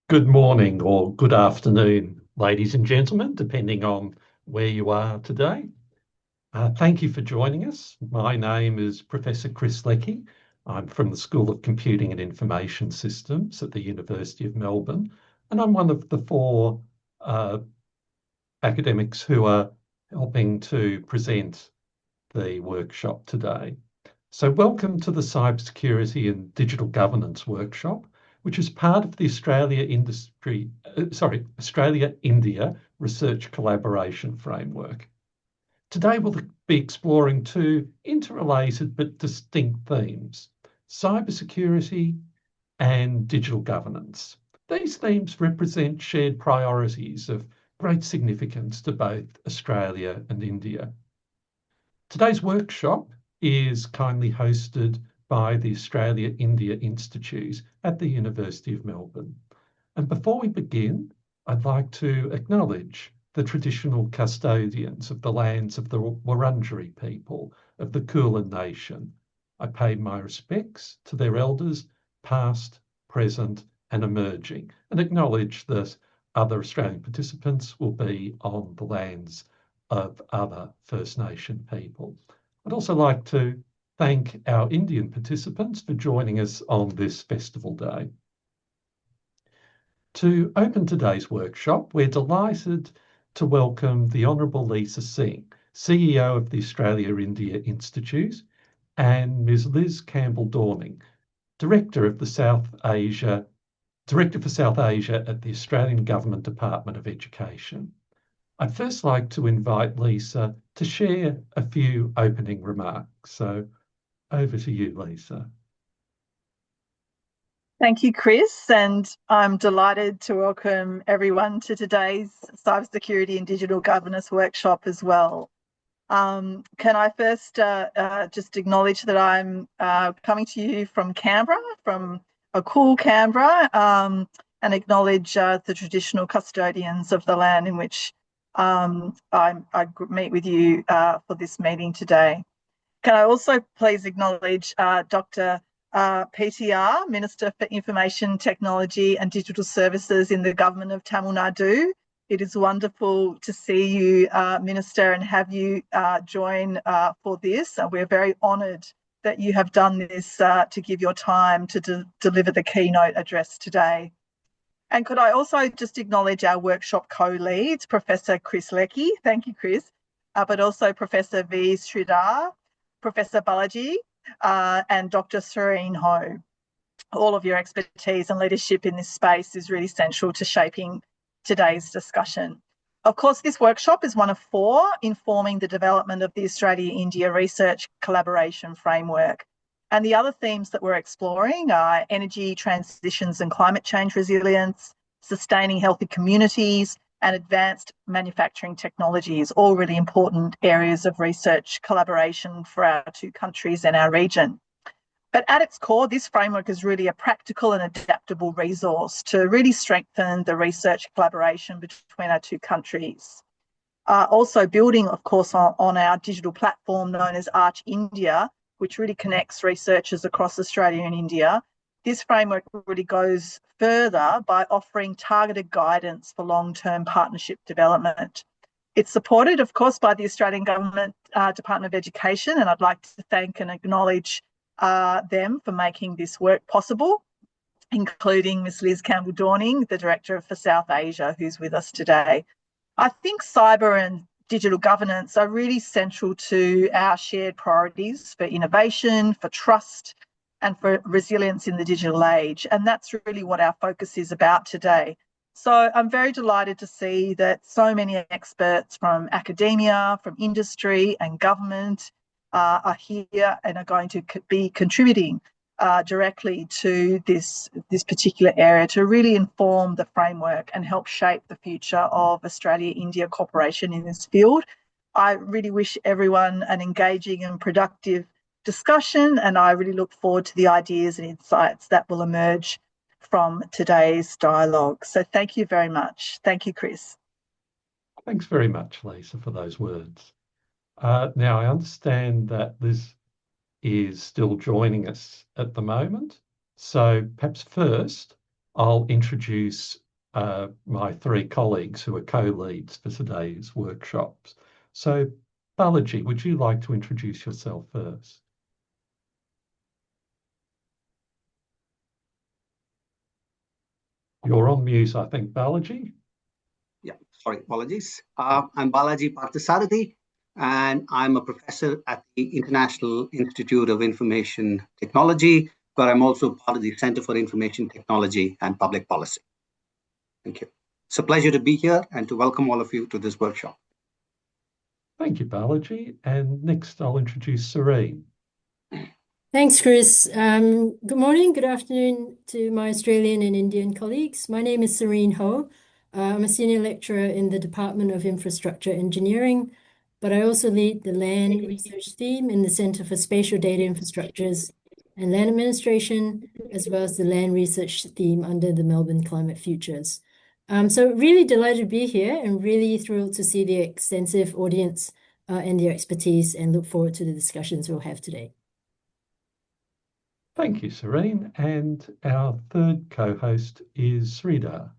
Good morning or good afternoon, ladies and gentlemen, depending on where you are today. Thank you for joining us. My name is Professor Chris Leckie. I'm from the School of Computing and Information Systems at the University of Melbourne, and I'm one of the four uh, academics who are helping to present the workshop today. So welcome to the Cybersecurity and Digital Governance Workshop, which is part of the Australia-India Research Collaboration Framework. Today we'll be exploring two interrelated but distinct themes: cybersecurity and digital governance. These themes represent shared priorities of great significance to both Australia and India. Today's workshop is kindly hosted by the Australia-India Institute at the University of Melbourne. And before we begin, I'd like to acknowledge the traditional custodians of the lands of the Wurundjeri people of the Kulin Nation. I pay my respects to their elders, past, present, and emerging, and acknowledge that other Australian participants will be on the lands of other First Nation people. I'd also like to thank our Indian participants for joining us on this festival day. To open today's workshop, we're delighted to welcome the Honourable Lisa Singh, CEO of the Australia-India Institute, and Ms. Liz Campbell-Dorning, Director for South Asia at the Australian Government Department of Education. I'd first like to invite Lisa to share a few opening remarks. So over to you, Lisa. Thank you, Chris, and I'm delighted to welcome everyone to today's Cybersecurity and Digital Governance workshop as well. Can I first just acknowledge that I'm coming to you from Canberra, from a cool Canberra, and acknowledge the traditional custodians of the land in which I meet with you for this meeting today. Can I also please acknowledge Dr. PTR, Minister for Information Technology and Digital Services in the Government of Tamil Nadu. It is wonderful to see you, Minister, and have you join for this. We're very honoured that you have done this to give your time to deliver the keynote address today. And could I also just acknowledge our workshop co-leads, Professor Chris Leckie, thank you, Chris, but also Professor V. Sridhar, Professor Balaji, and Dr. Serene. All of your expertise and leadership in this space is really central to shaping today's discussion. Of course, this workshop is one of four informing the development of the Australia-India Research Collaboration Framework. And the other themes that we're exploring are energy transitions and climate change resilience, sustaining healthy communities, and advanced manufacturing technologies, all really important areas of research collaboration for our two countries and our region. But at its core, this framework is really a practical and adaptable resource to really strengthen the research collaboration between our two countries. Also building, of course, on our digital platform known as Arch India, which really connects researchers across Australia and India. This framework really goes further by offering targeted guidance for long-term partnership development. It's supported, of course, by the Australian Government Department of Education, and I'd like to thank and acknowledge them for making this work possible, including Ms. Liz Campbell-Dorning, the Director for South Asia, who's with us today. I think cyber and digital governance are really central to our shared priorities for innovation, for trust, and for resilience in the digital age. And that's really what our focus is about today. So I'm very delighted to see that so many experts from academia, from industry and government are here and are going to be contributing directly to this particular area to really inform the framework and help shape the future of Australia-India cooperation in this field. I really wish everyone an engaging and productive discussion, and I really look forward to the ideas and insights that will emerge from today's dialogue. So thank you very much. Thank you, Chris. Thanks very much, Lisa, for those words. Now, I understand that Liz is still joining us at the moment. So perhaps first, I'll introduce my three colleagues who are co-leads for today's workshops. So, Balaji, would you like to introduce yourself first? You're on mute, I think, Balaji. Yeah, sorry, apologies. I'm Balaji Parthasarathy, and I'm a professor at the International Institute of Information Technology, where I'm also part of the Center for Information Technology and Public Policy. Thank you. It's a pleasure to be here and to welcome all of you to this workshop. Thank you, Balaji. And next, I'll introduce Serene. Thanks, Chris. Good morning, good afternoon to my Australian and Indian colleagues. My name is Serene Ho. I'm a senior lecturer in the Department of Infrastructure Engineering, but I also lead the land research team in the Centre for Spatial Data Infrastructures and Land Administration, as well as the land research theme under the Melbourne Climate Futures. So really delighted to be here and really thrilled to see the extensive audience and their expertise, and look forward to the discussions we'll have today. Thank you, Serene. And our third co-host is Sridhar.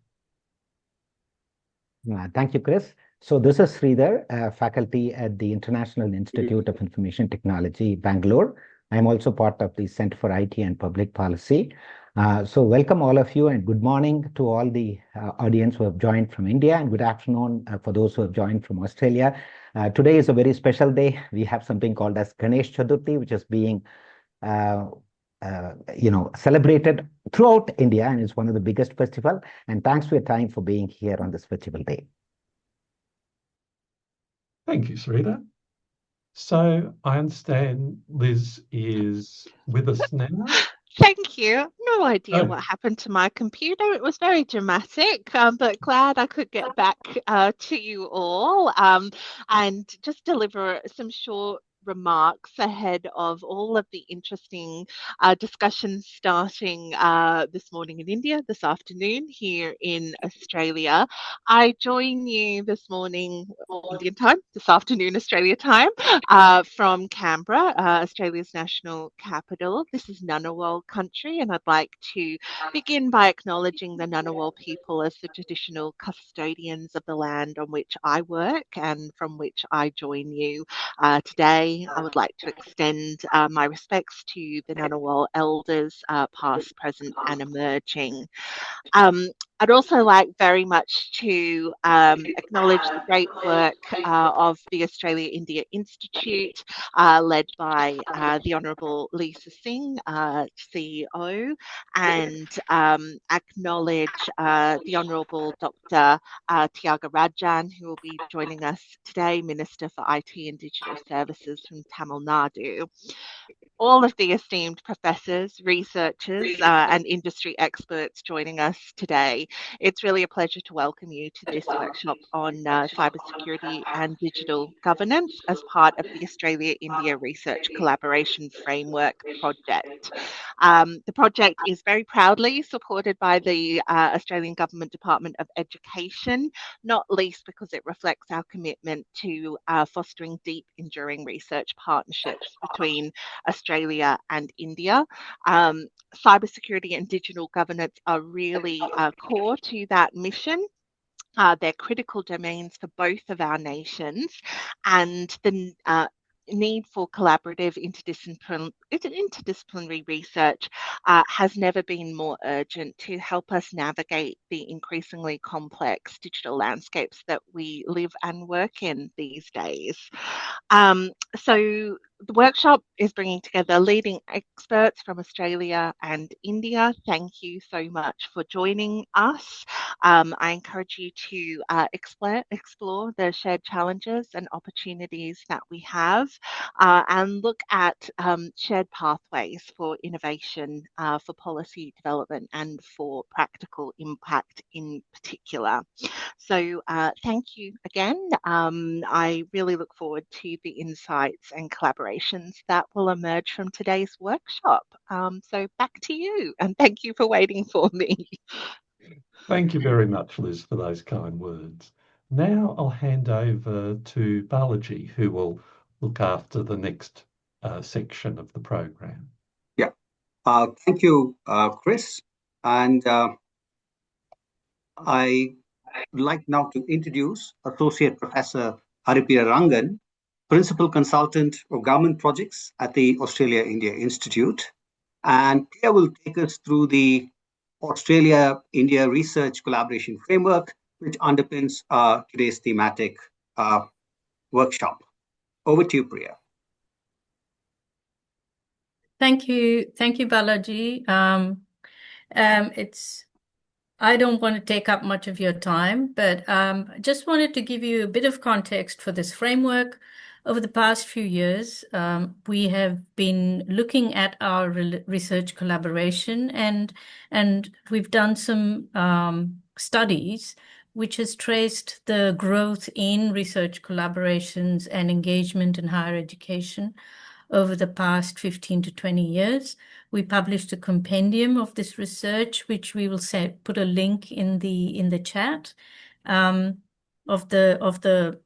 Thank you, Chris. So this is Sridhar, faculty at the International Institute of Information Technology, Bangalore. I'm also part of the Center for IT and Public Policy. So welcome all of you, and good morning to all the audience who have joined from India, and good afternoon for those who have joined from Australia. Today is a very special day. We have something called as Ganesh Chaturthi, which is being celebrated throughout India, and it's one of the biggest festival. And thanks for your time for being here on this festival day. Thank you, Sridhar. So I understand Liz is with us now. Thank you. No idea what happened to my computer. It was very dramatic, but glad I could get back to you all and just deliver some short remarks ahead of all of the interesting discussions starting this morning in India, this afternoon here in Australia. I join you this morning Indian time, this afternoon Australia time, from Canberra, Australia's national capital. This is Ngunnawal country, and I'd like to begin by acknowledging the Ngunnawal people as the traditional custodians of the land on which I work and from which I join you today. I would like to extend my respects to the Ngunnawal elders, past, present, and emerging. I'd also like very much to acknowledge the great work of the Australia-India Institute, led by the Honourable Lisa Singh, CEO, and acknowledge the Honourable Dr. Thiaga Rajan, who will be joining us today, Minister for IT and Digital Services from Tamil Nadu. All of the esteemed professors, researchers, and industry experts joining us today. It's really a pleasure to welcome you to this workshop on cybersecurity and digital governance as part of the Australia-India Research Collaboration Framework project. The project is very proudly supported by the Australian Government Department of Education, not least because it reflects our commitment to fostering deep, enduring research partnerships between Australia and India. Cybersecurity and digital governance are really core to that mission. They're critical domains for both of our nations, and the need for collaborative interdisciplinary research has never been more urgent to help us navigate the increasingly complex digital landscapes that we live and work in these days. So the workshop is bringing together leading experts from Australia and India. Thank you so much for joining us. I encourage you to explore the shared challenges and opportunities that we have, and look at shared pathways for innovation, for policy development, and for practical impact in particular. So thank you again. I really look forward to the insights and collaborations that will emerge from today's workshop. So back to you, and thank you for waiting for me. Thank you very much, Liz, for those kind words. Now I'll hand over to Balaji, who will look after the next section of the program. Yeah, thank you, Chris. And I would like now to introduce Associate Professor Haripira Rangan, Principal Consultant of Government Projects at the Australia-India Institute. And Priya will take us through the Australia-India Research Collaboration Framework, which underpins today's thematic workshop. Over to you, Priya. Thank you, Balaji. I don't want to take up much of your time, but I just wanted to give you a bit of context for this framework. Over the past few years, we have been looking at our research collaboration, and we've done some studies which has traced the growth in research collaborations and engagement in higher education over the past 15 to 20 years. We published a compendium of this research, which we will put a link in the chat, of the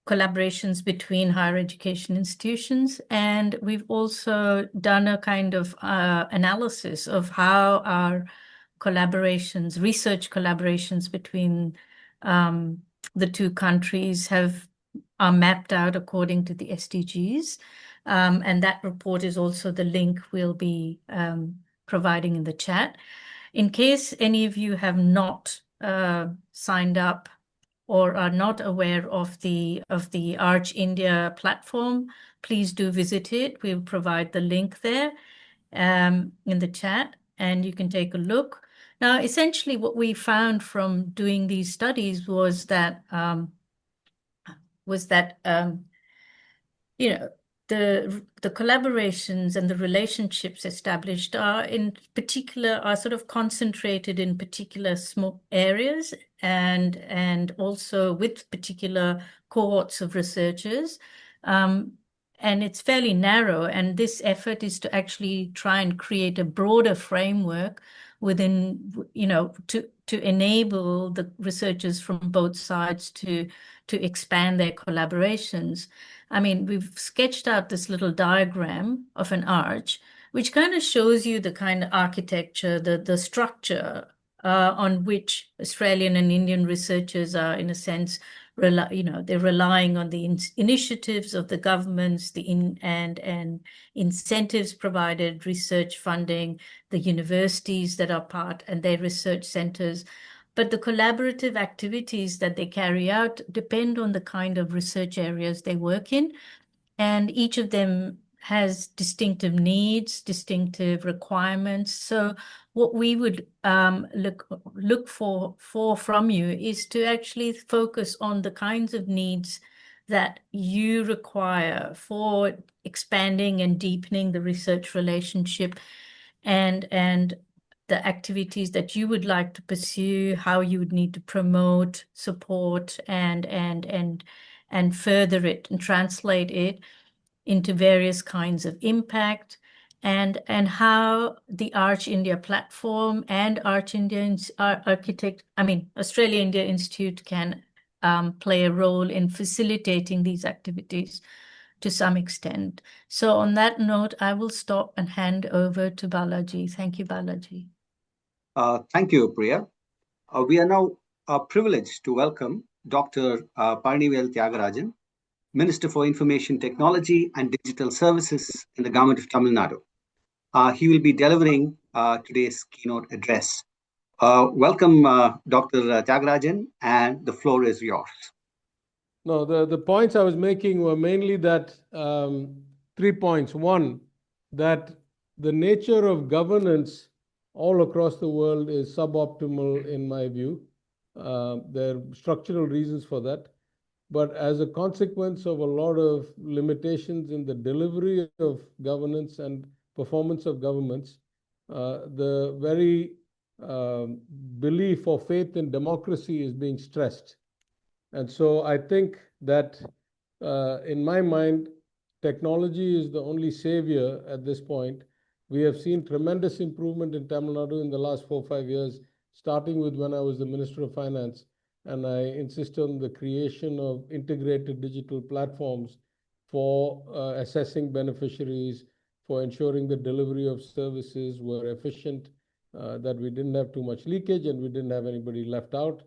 collaborations between higher education institutions. And we've also done a kind of analysis of how our collaborations, research collaborations between the two countries are mapped out according to the SDGs. And that report is also the link we'll be providing in the chat. In case any of you have not signed up or are not aware of the Arch India platform, please do visit it. We'll provide the link there in the chat, and you can take a look. Now, essentially, what we found from doing these studies was that the collaborations and the relationships established are sort of concentrated in particular small areas and also with particular cohorts of researchers. And it's fairly narrow, and this effort is to actually try and create a broader framework within, to enable the researchers from both sides to expand their collaborations. I mean, we've sketched out this little diagram of an arch, which kind of shows you the kind of architecture, the structure on which Australian and Indian researchers are, in a sense, they're relying on the initiatives of the governments, and incentives provided, research funding, the universities that are part, and their research centers. But the collaborative activities that they carry out depend on the kind of research areas they work in, and each of them has distinctive needs, distinctive requirements. So what we would look for from you is to actually focus on the kinds of needs that you require for expanding and deepening the research relationship, and the activities that you would like to pursue, how you would need to promote, support, and further it and translate it into various kinds of impact, and how the Arch India platform and Australia India Institute can play a role in facilitating these activities to some extent. So on that note, I will stop and hand over to Balaji. Thank you, Balaji. Thank you, Priya. We are now privileged to welcome Dr. Palanivel Thiaga, Minister for Information Technology and Digital Services in the Government of Tamil Nadu. He will be delivering today's keynote address. Welcome, Dr. Thiaga, and the floor is yours. No, the points I was making were mainly that 3 points. One, that the nature of governance all across the world is suboptimal in my view. There are structural reasons for that. But as a consequence of a lot of limitations in the delivery of governance and performance of governments, the very belief or faith in democracy is being stressed. And so I think that in my mind, technology is the only savior at this point. We have seen tremendous improvement in Tamil Nadu in the last 4 or 5 years, starting with when I was the Minister of Finance. And I insist on the creation of integrated digital platforms for assessing beneficiaries, for ensuring the delivery of services were efficient that we didn't have too much leakage and we didn't have anybody left out.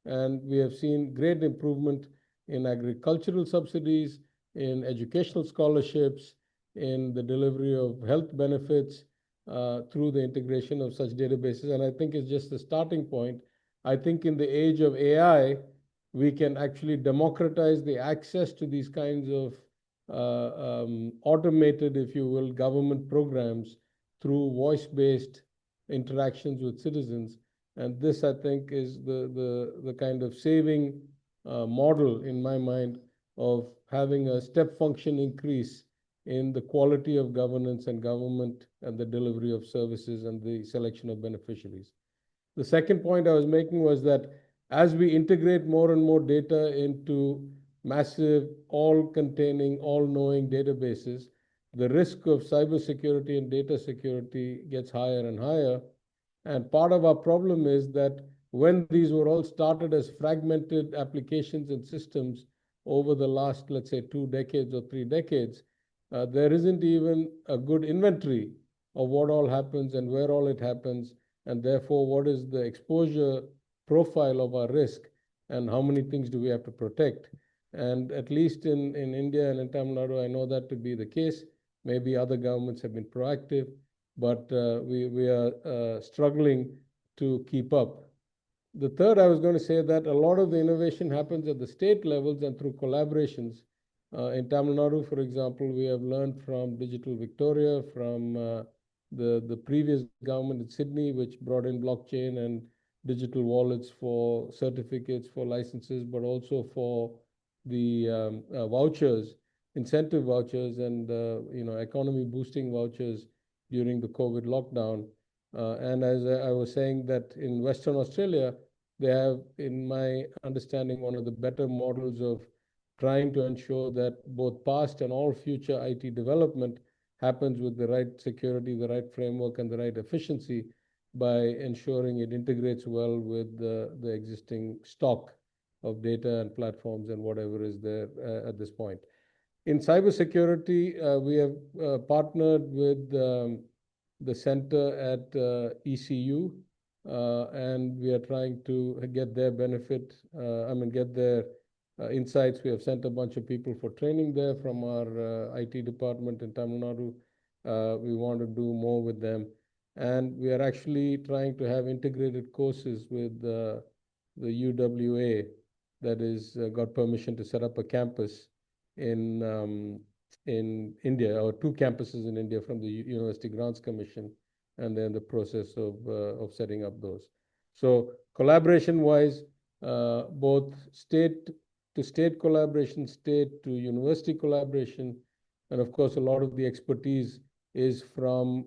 And we have seen great improvement in agricultural subsidies, in educational scholarships, in the delivery of health benefits through the integration of such databases. And I think it's just the starting point. I think in the age of AI, we can actually democratize the access to these kinds of automated, if you will, government programs through voice-based interactions with citizens. And this, I think, is the kind of saving model in my mind of having a step function increase in the quality of governance and government and the delivery of services and the selection of beneficiaries. The second point I was making was that as we integrate more and more data into massive, all-containing, all-knowing databases, the risk of cybersecurity and data security gets higher and higher. And part of our problem is that when these were all started as fragmented applications and systems over the last, let's say, 2 decades or 3 decades, there isn't even a good inventory of what all happens and where all it happens, and therefore what is the exposure profile of our risk and how many things do we have to protect. And at least in India and in Tamil Nadu, I know that to be the case. Maybe other governments have been proactive, but we are struggling to keep up. The third, I was going to say that a lot of the innovation happens at the state levels and through collaborations. In Tamil Nadu, for example, we have learned from Digital Victoria, from the previous government in Sydney, which brought in blockchain and digital wallets for certificates, for licenses, but also for the vouchers, incentive vouchers, and economy boosting vouchers during the COVID lockdown. And as I was saying that in Western Australia, they have, in my understanding, one of the better models of trying to ensure that both past and all future IT development happens with the right security, the right framework, and the right efficiency by ensuring it integrates well with the existing stock of data and platforms and whatever is there at this point. In cybersecurity, we have partnered with the center at ECU, and we are trying to get their benefit, get their insights. We have sent a bunch of people for training there from our IT department in Tamil Nadu. We want to do more with them. And we are actually trying to have integrated courses with the UWA that is got permission to set up a campus in India, or 2 campuses in India from the University Grants Commission, and they're in the process of setting up those. So collaboration-wise, both state to state collaboration, state to university collaboration, and of course, a lot of the expertise is from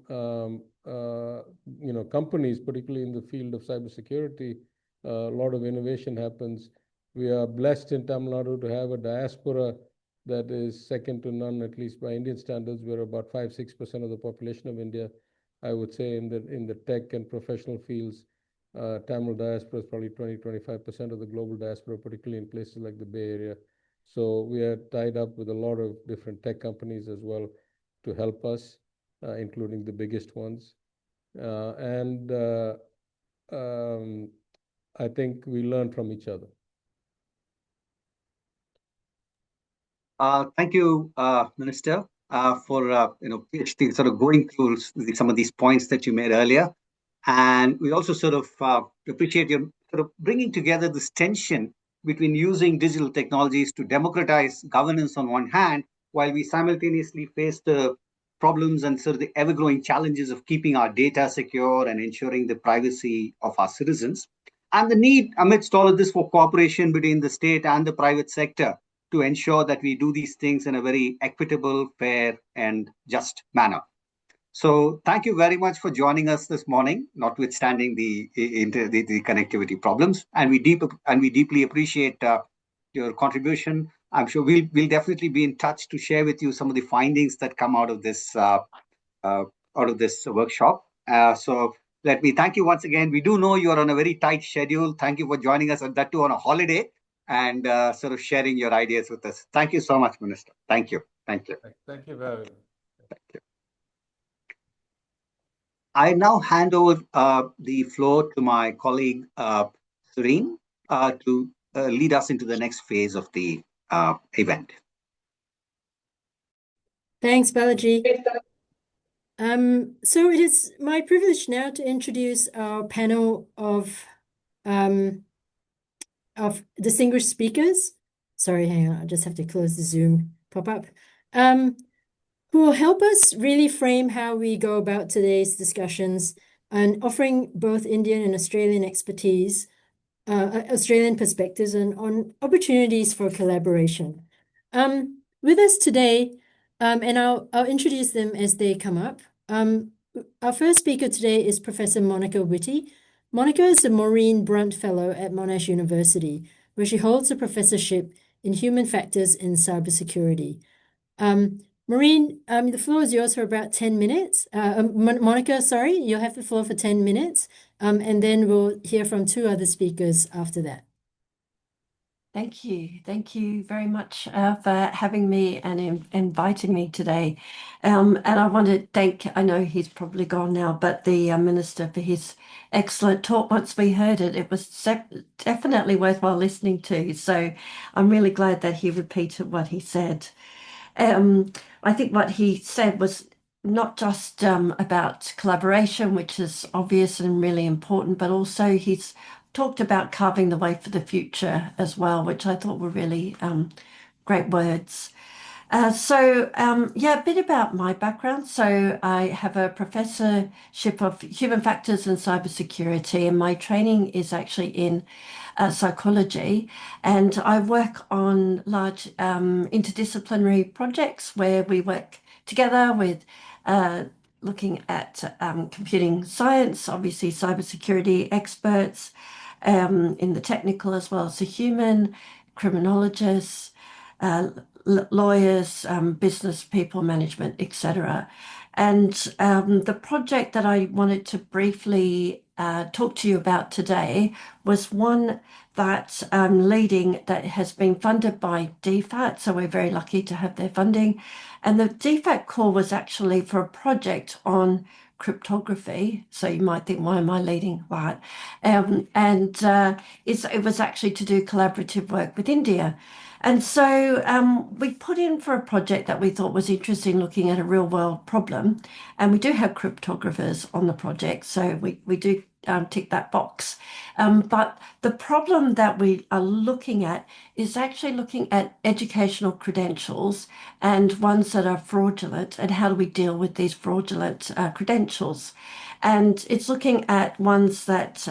companies, particularly in the field of cybersecurity. A lot of innovation happens. We are blessed in Tamil Nadu to have a diaspora that is second to none, at least by Indian standards. We're about 5-6% of the population of India. I would say in the tech and professional fields, Tamil diaspora is probably 20-25% of the global diaspora, particularly in places like the Bay Area. So we are tied up with a lot of different tech companies as well to help us, including the biggest ones. I think we learn from each other. Thank you, Minister, for PhD sort of going through some of these points that you made earlier. And we also sort of appreciate your sort of bringing together this tension between using digital technologies to democratize governance on one hand, while we simultaneously face the problems and sort of the ever-growing challenges of keeping our data secure and ensuring the privacy of our citizens, and the need amidst all of this for cooperation between the state and the private sector to ensure that we do these things in a very equitable, fair, and just manner. So thank you very much for joining us this morning, notwithstanding the connectivity problems. And we deeply appreciate your contribution. I'm sure we'll definitely be in touch to share with you some of the findings that come out of this workshop. So let me thank you once again. We do know you're on a very tight schedule. Thank you for joining us, and that too on a holiday, and sort of sharing your ideas with us. Thank you so much, Minister. Thank you. Thank you. Thank you very much. Thank you. I now hand over the floor to my colleague Serene to lead us into the next phase of the event. Thanks, Balaji. So it is my privilege now to introduce our panel of distinguished speakers. Sorry, hang on, I just have to close the Zoom pop-up. Who will help us really frame how we go about today's discussions and offering both Indian and Australian expertise, Australian perspectives on opportunities for collaboration. With us today, and I'll introduce them as they come up. Our first speaker today is Professor Monica Whitty. Monica is the Maureen Brunt Fellow at Monash University, where she holds a professorship in human factors in cybersecurity. Maureen, the floor is yours for about 10 minutes. Monica, sorry, you'll have the floor for 10 minutes, and then we'll hear from two other speakers after that. Thank you. Thank you very much for having me and inviting me today. And I want to thank, I know he's probably gone now, but the Minister for his excellent talk. Once we heard it, it was definitely worthwhile listening to. So I'm really glad that he repeated what he said. I think what he said was not just about collaboration, which is obvious and really important, but also he's talked about carving the way for the future as well, which I thought were really great words. A bit about my background. So I have a professorship of human factors and cybersecurity, and my training is actually in psychology. And I work on large interdisciplinary projects where we work together with looking at computing science, obviously cybersecurity experts, in the technical as well as the human, criminologists, lawyers, business people, management, etc. And the project that I wanted to briefly talk to you about today was one that I'm leading that has been funded by DFAT, so we're very lucky to have their funding. And the DFAT call was actually for a project on cryptography. So you might think, why am I leading that? It was actually to do collaborative work with India. And so we put in for a project that we thought was interesting, looking at a real world problem. And we do have cryptographers on the project, so we do tick that box. But the problem that we are looking at is actually looking at educational credentials and ones that are fraudulent, and how do we deal with these fraudulent credentials. And it's looking at ones that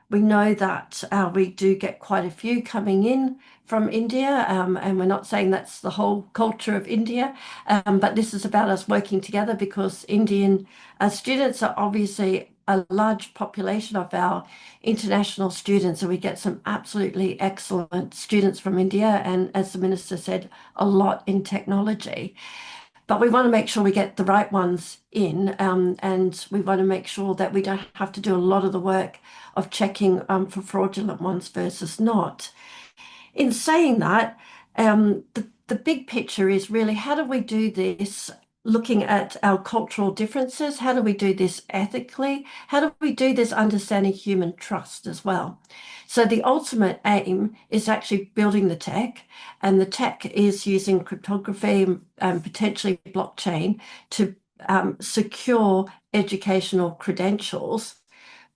we know that we do get quite a few coming in from India, and we're not saying that's the whole culture of India, but this is about us working together, because Indian students are obviously a large population of our international students, and we get some absolutely excellent students from India, and as the Minister said, a lot in technology. But we want to make sure we get the right ones in, and we want to make sure that we don't have to do a lot of the work of checking for fraudulent ones versus not. In saying that, the big picture is really, how do we do this looking at our cultural differences? How do we do this ethically? How do we do this understanding human trust as well? So the ultimate aim is actually building the tech, and the tech is using cryptography and potentially blockchain to secure educational credentials.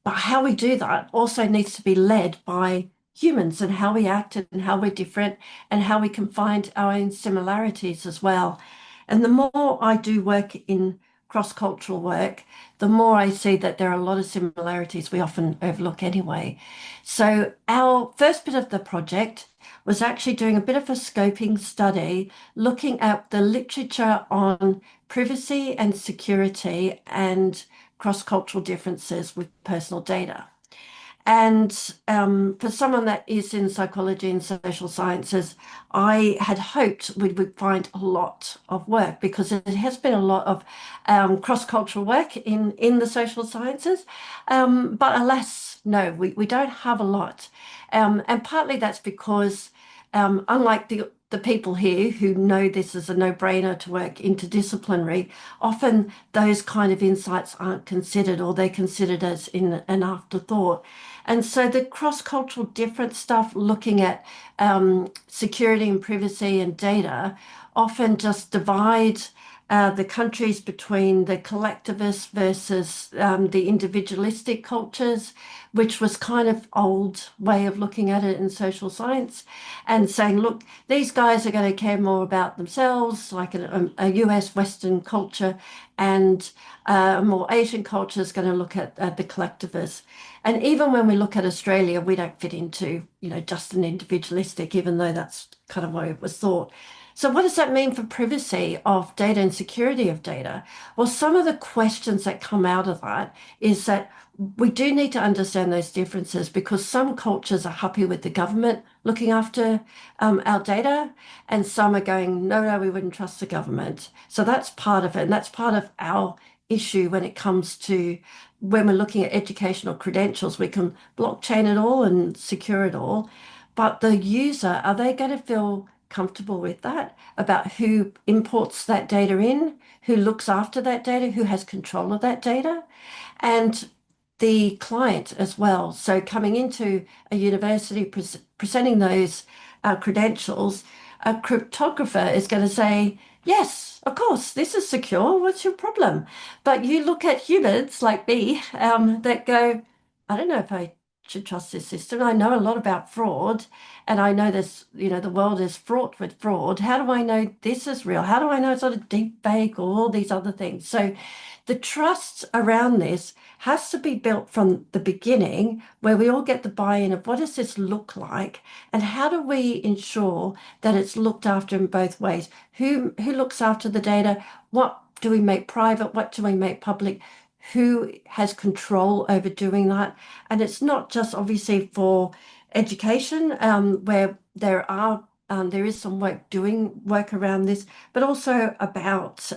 But how we do that also needs to be led by humans, and how we act and how we're different and how we can find our own similarities as well. And the more I do work in cross-cultural work, the more I see that there are a lot of similarities we often overlook anyway. So our first bit of the project was actually doing a bit of a scoping study, looking at the literature on privacy and security and cross-cultural differences with personal data. And for someone that is in psychology and social sciences, I had hoped we would find a lot of work, because there has been a lot of cross-cultural work in the social sciences. But alas, no, we don't have a lot. And partly that's because unlike the the people here who know this is a no-brainer to work interdisciplinary, often those kind of insights aren't considered, or they're considered as in an afterthought. And so the cross-cultural different stuff, looking at security and privacy and data, often just divide the countries between the collectivist versus the individualistic cultures, which was kind of old way of looking at it in social science, and saying, look, these guys are going to care more about themselves, like a US Western culture, and a more Asian culture is going to look at the collectivists. And even when we look at Australia, we don't fit into, just an individualistic, even though that's kind of what it was thought. So what does that mean for privacy of data and security of data? Well, some of the questions that come out of that is that we do need to understand those differences, because some cultures are happy with the government looking after our data, and some are going, no, we wouldn't trust the government. So that's part of it, and that's part of our issue when it comes to when we're looking at educational credentials. We can blockchain it all and secure it all, but the user, are they going to feel comfortable with that, about who imports that data in, who looks after that data, who has control of that data, and the client as well. So coming into a university, presenting those credentials, a cryptographer is going to say, yes, of course, this is secure. What's your problem? But you look at humans like me that go, I don't know if I should trust this system. I know a lot about fraud, and I know this, the world is fraught with fraud. How do I know this is real? How do I know it's not a deep fake or all these other things? So the trust around this has to be built from the beginning, where we all get the buy-in of what does this look like, and how do we ensure that it's looked after in both ways? Who looks after the data? What do we make private? What do we make public? Who has control over doing that? And it's not just obviously for education, where there is some work around this, but also about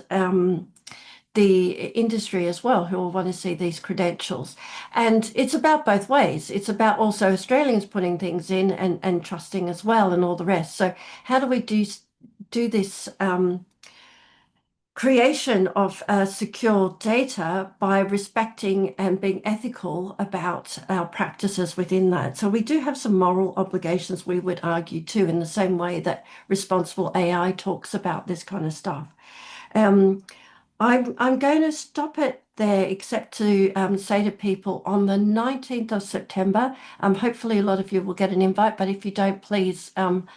the industry as well, who will want to see these credentials. And it's about both ways. It's about also Australians putting things in and trusting as well, and all the rest. So how do we do this creation of secure data by respecting and being ethical about our practices within that? So we do have some moral obligations, we would argue too, in the same way that responsible AI talks about this kind of stuff. I'm going to stop it there, except to say to people on the 19th of September, hopefully a lot of you will get an invite, but if you don't, please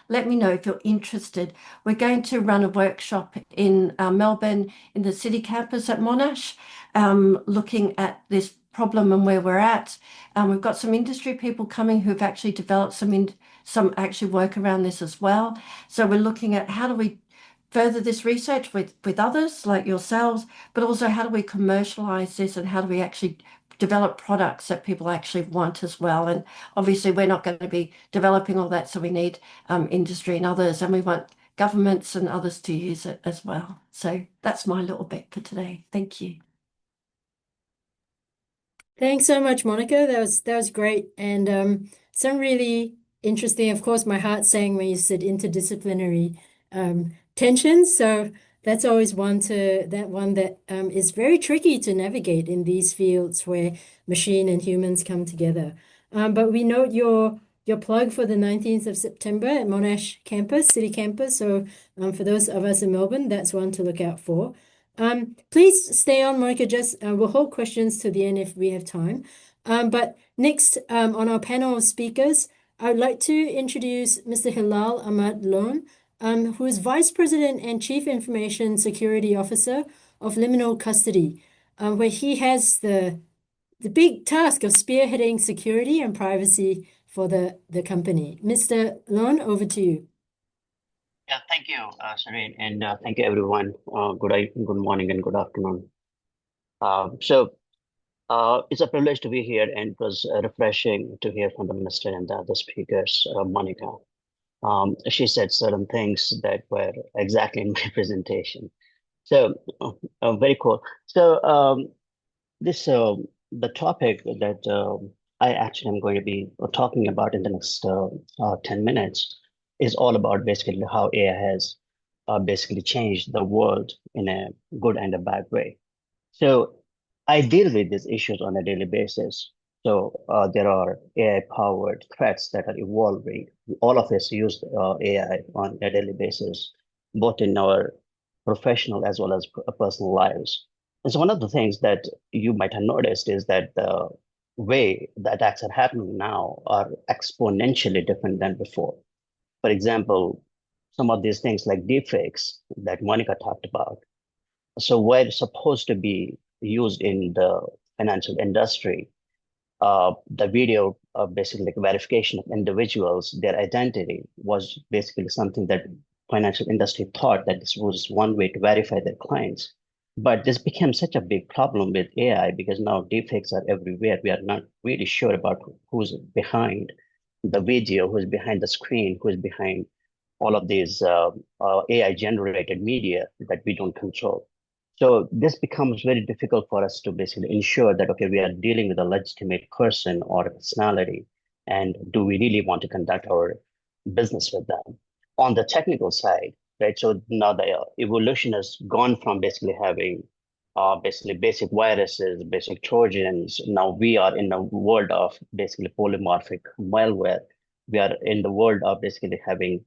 let me know if you're interested. We're going to run a workshop in Melbourne in the city campus at Monash, looking at this problem and where we're at. We've got some industry people coming who've actually developed some actually work around this as well. So we're looking at how do we further this research with others like yourselves, but also how do we commercialize this, and how do we actually develop products that people actually want as well? And obviously we're not going to be developing all that, so we need industry and others, and we want governments and others to use it as well. So that's my little bit for today. Thank you. Thanks so much, Monica. That was great, and some really interesting. Of course, my heart sang when you said interdisciplinary tensions. So that's always one that is very tricky to navigate in these fields where machine and humans come together. But we note your plug for the 19th of September at Monash campus, city campus. So for those of us in Melbourne, that's one to look out for. Please stay on, Monica. We'll hold questions to the end if we have time. But next on our panel of speakers, I would like to introduce Mr. Hilal Ahmad Lone, who is Vice President and Chief Information Security Officer of Liminal Custody, where he has the big task of spearheading security and privacy for the company. Mr. Lone, over to you. Yeah, thank you, Serene, and thank you, everyone. Good morning and good afternoon. It's a privilege to be here, and it was refreshing to hear from the minister and the other speakers, Monica. She said certain things that were exactly in my presentation. So very cool. So the topic that I actually am going to be talking about in the next 10 minutes is all about basically how AI has basically changed the world in a good and a bad way. So I deal with these issues on a daily basis. So there are AI-powered threats that are evolving. All of us use AI on a daily basis, both in our professional as well as personal lives. And so one of the things that you might have noticed is that the way the attacks are happening now are exponentially different than before. For example, some of these things like deepfakes that Monica talked about. So were supposed to be used in the financial industry. The video, basically like verification of individuals, their identity was basically something that financial industry thought that this was one way to verify their clients. But this became such a big problem with AI because now deepfakes are everywhere. We are not really sure about who's behind the video, who's behind the screen, who's behind all of these AI generated media that we don't control. So this becomes very difficult for us to basically ensure that, okay, we are dealing with a legitimate person or a personality, and do we really want to conduct our business with them? On the technical side, right? So now the evolution has gone from basically having basically basic viruses, basic Trojans. Now we are in a world of basically polymorphic malware. We are in the world of basically having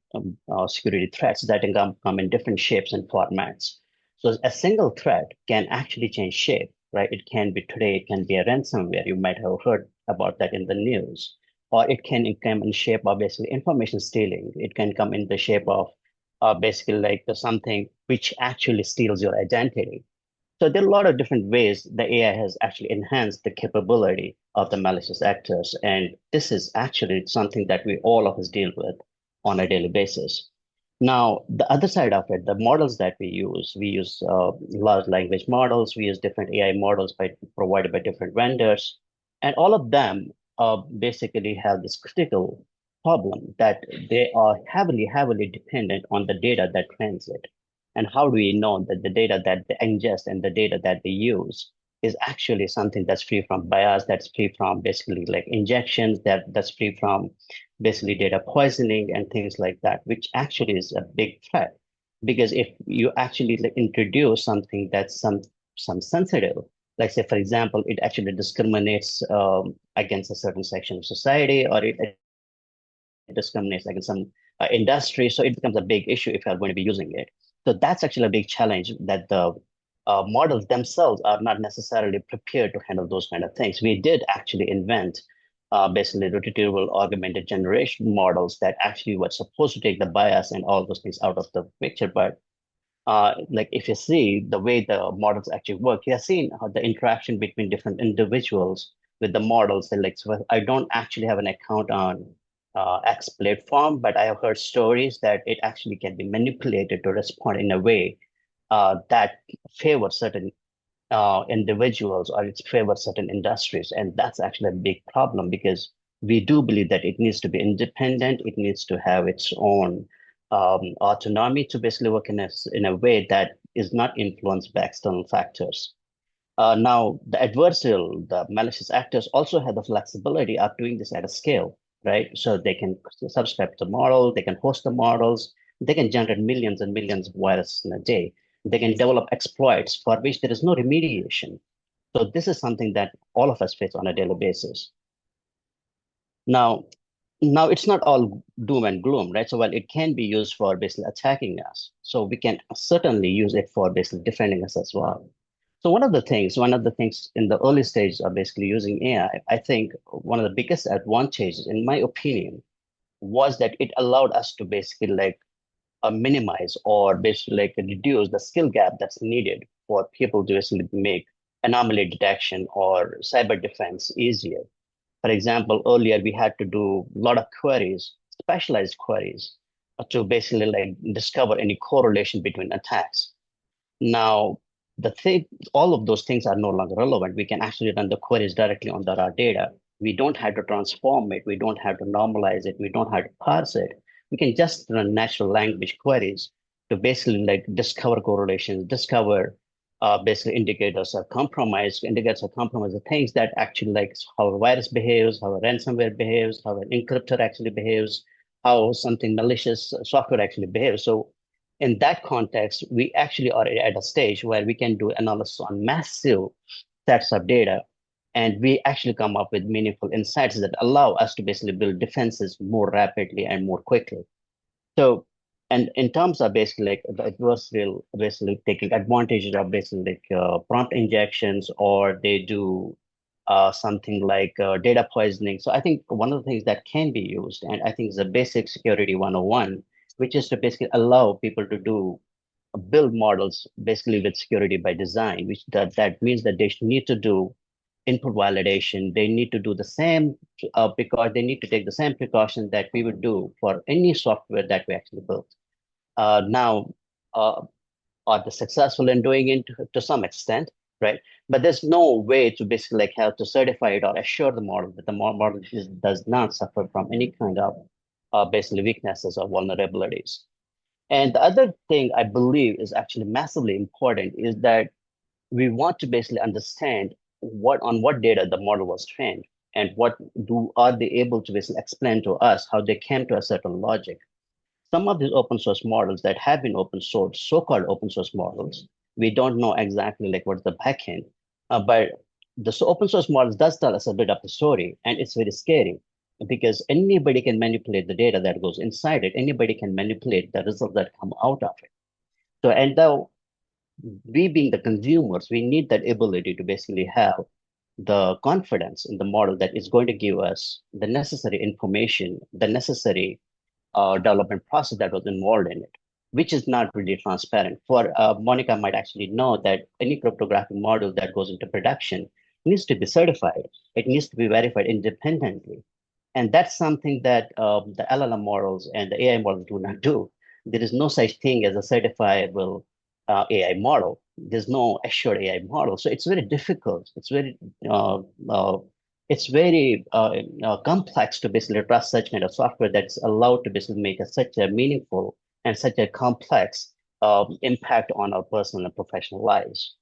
security threats that can come in different shapes and formats. So a single threat can actually change shape, right? It can be today, it can be a ransomware. You might have heard about that in the news. Or it can come in shape of basically information stealing. It can come in the shape of basically like something which actually steals your identity. So there are a lot of different ways the AI has actually enhanced the capability of the malicious actors. And this is actually something that all of us deal with on a daily basis. Now, the other side of it, the models that we use large language models, we use different AI models provided by different vendors. And all of them basically have this critical problem that they are heavily, heavily dependent on the data that transit. And how do we know that the data that they ingest and the data that they use is actually something that's free from bias, that's free from basically like injections, that's free from basically data poisoning and things like that, which actually is a big threat. Because if you actually like introduce something that's some sensitive, like say, for example, it actually discriminates against a certain section of society, or it discriminates against some industry, so it becomes a big issue if you're going to be using it. So that's actually a big challenge that the models themselves are not necessarily prepared to handle those kind of things. We did actually invent basically retrieval augmented generation models that actually were supposed to take the bias and all those things out of the picture. But like if you see the way the models actually work, you have seen the interaction between different individuals with the models. And like, so I don't actually have an account on X platform, but I have heard stories that it actually can be manipulated to respond in a way that favors certain individuals or it favors certain industries. And that's actually a big problem because we do believe that it needs to be independent. It needs to have its own autonomy to basically work in a way that is not influenced by external factors. Now, the adversarial, the malicious actors also have the flexibility of doing this at a scale, right? So they can subscribe to the model, they can host the models, they can generate millions and millions of viruses in a day. They can develop exploits for which there is no remediation. So this is something that all of us face on a daily basis. Now it's not all doom and gloom, right? So while it can be used for basically attacking us, so we can certainly use it for basically defending us as well. So one of the things in the early stages of basically using AI, I think one of the biggest advantages, in my opinion, was that it allowed us to basically like minimize or basically like reduce the skill gap that's needed for people to basically make anomaly detection or cyber defense easier. For example, earlier we had to do a lot of queries, specialized queries, to basically like discover any correlation between attacks. Now, all of those things are no longer relevant. We can actually run the queries directly on the raw data. We don't have to transform it. We don't have to normalize it. We don't have to parse it. We can just run natural language queries to basically like discover correlations, discover basically indicators of compromise, the things that actually like how a virus behaves, how a ransomware behaves, how an encryptor actually behaves, how something malicious software actually behaves. So in that context, we actually are at a stage where we can do analysis on massive sets of data, and we actually come up with meaningful insights that allow us to basically build defenses more rapidly and more quickly. So, and in terms of basically like the adversarial, basically taking advantage of basically like prompt injections, or they do something like data poisoning. So I think one of the things that can be used, and I think is a basic security 101, which is to basically allow people to do build models basically with security by design, which that means that they need to do input validation. They need to do the same because they need to take the same precaution that we would do for any software that we actually build. Now, are they successful in doing it to some extent, right? But there's no way to basically like have to certify it or assure the model that the model does not suffer from any kind of basically weaknesses or vulnerabilities. And the other thing I believe is actually massively important is that we want to basically understand on what data the model was trained, and are they able to basically explain to us how they came to a certain logic. Some of these open source models that have been open source, so-called open source models, we don't know exactly like what's the backend, but the open source models does tell us a bit of the story, and it's very scary because anybody can manipulate the data that goes inside it. Anybody can manipulate the results that come out of it. So, and though we being the consumers, we need that ability to basically have the confidence in the model that is going to give us the necessary information, the necessary development process that was involved in it, which is not really transparent. For Monica might actually know that any cryptographic model that goes into production needs to be certified. It needs to be verified independently. And that's something that the LLM models and the AI models do not do. There is no such thing as a certifiable AI model. There's no assured AI model. So it's very difficult. It's very complex to basically trust such kind of software that's allowed to basically make such a meaningful and such a complex impact on our personal and professional lives.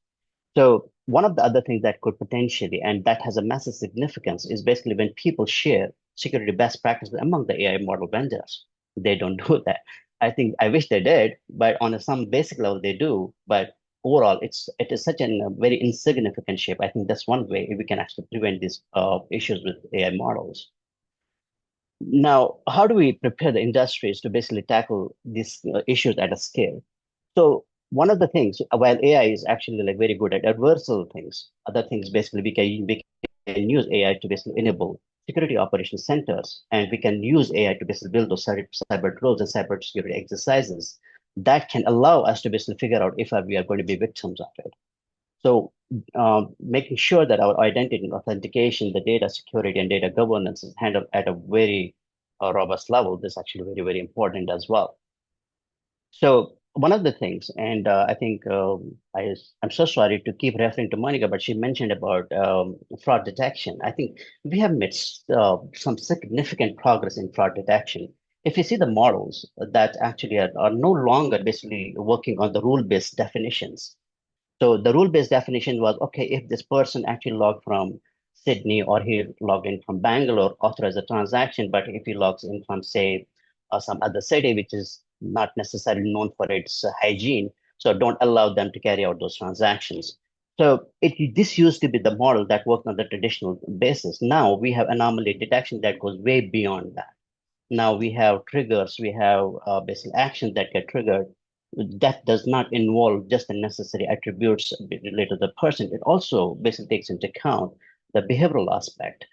So one of the other things that could potentially, and that has a massive significance, is basically when people share security best practices among the AI model vendors. They don't do that. I wish they did, but on some basic level they do. But overall, it is such a very insignificant shape. I think that's one way we can actually prevent these issues with AI models. Now, how do we prepare the industries to basically tackle these issues at a scale? So one of the things, while AI is actually like very good at adversarial things, other things basically we can use AI to basically enable security operations centers, and we can use AI to basically build those cyber drills and cyber security exercises that can allow us to basically figure out if we are going to be victims of it. So making sure that our identity and authentication, the data security and data governance is handled at a very robust level is actually very, very important as well. So one of the things, and I think I'm so sorry to keep referring to Monica, but she mentioned about fraud detection. I think we have made some significant progress in fraud detection. If you see the models that actually are no longer basically working on the rule-based definitions. So the rule-based definition was, okay, if this person actually logged from Sydney or he logged in from Bangalore, authorize a transaction, but if he logs in from, say, some other city, which is not necessarily known for its hygiene, so don't allow them to carry out those transactions. So this used to be the model that worked on the traditional basis. Now we have anomaly detection that goes way beyond that. Now we have triggers, we have basic actions that get triggered. That does not involve just the necessary attributes related to the person. It also basically takes into account the behavioral aspect.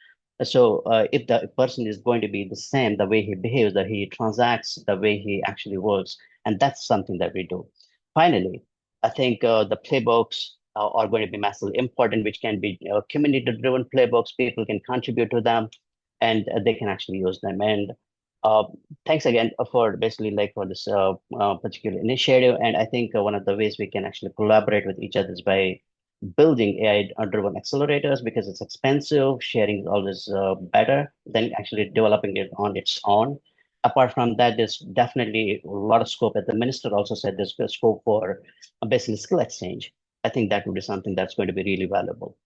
So if the person is going to be the same, the way he behaves, that he transacts, the way he actually works, and that's something that we do. Finally, I think the playbooks are going to be massively important, which can be community-driven playbooks. People can contribute to them, and they can actually use them. And thanks again for basically like for this particular initiative. And I think one of the ways we can actually collaborate with each other is by building AI-driven accelerators, because it's expensive. Sharing is always better than actually developing it on its own. Apart from that, there's definitely a lot of scope. As the minister also said, there's scope for basically skill exchange. I think that would be something that's going to be really valuable.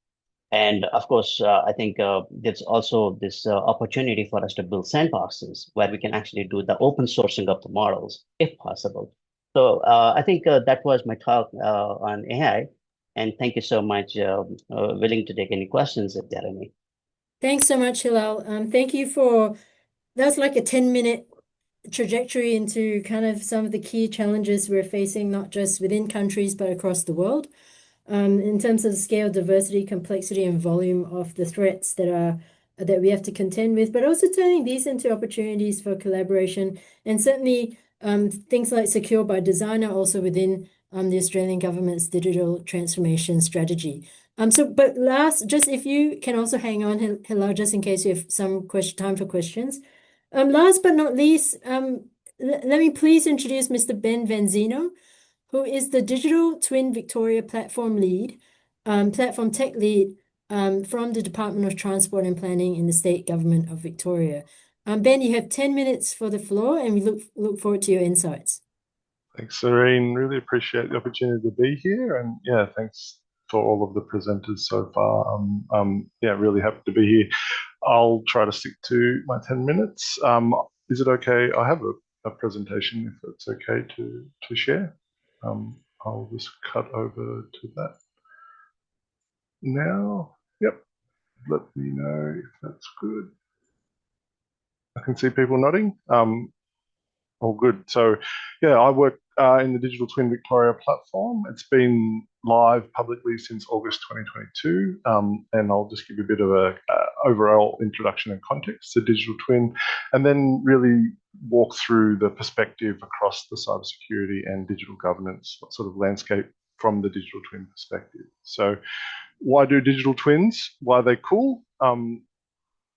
And of course, I think there's also this opportunity for us to build sandboxes where we can actually do the open sourcing of the models, if possible. So I think that was my talk on AI. And thank you so much. Willing to take any questions if there are any. Thanks so much, Hilal. Thank you for, that's like a 10-minute trajectory into kind of some of the key challenges we're facing, not just within countries, but across the world. In terms of the scale, diversity, complexity, and volume of the threats that we have to contend with, but also turning these into opportunities for collaboration, and certainly things like secure by design are also within the Australian government's digital transformation strategy. But last, just if you can also hang on, Hilal, just in case you have some time for questions. Last but not least, let me please introduce Mr. Ben Vanzino, who is the Digital Twin Victoria platform tech lead from the Department of Transport and Planning in the State Government of Victoria. Ben, you have 10 minutes for the floor, and we look forward to your insights. Thanks, Serene. Really appreciate the opportunity to be here, and yeah, thanks for all of the presenters so far. Yeah, really happy to be here. I'll try to stick to my 10 minutes. Is it okay? I have a presentation, if it's okay to share. I'll just cut over to that now. Yep, let me know if that's good. I can see people nodding. All good. So yeah, I work in the Digital Twin Victoria platform. It's been live publicly since August 2022. And I'll just give you a bit of a overall introduction and context to Digital Twin, and then really walk through the perspective across the cybersecurity and digital governance sort of landscape from the Digital Twin perspective. So why do digital twins? Why are they cool?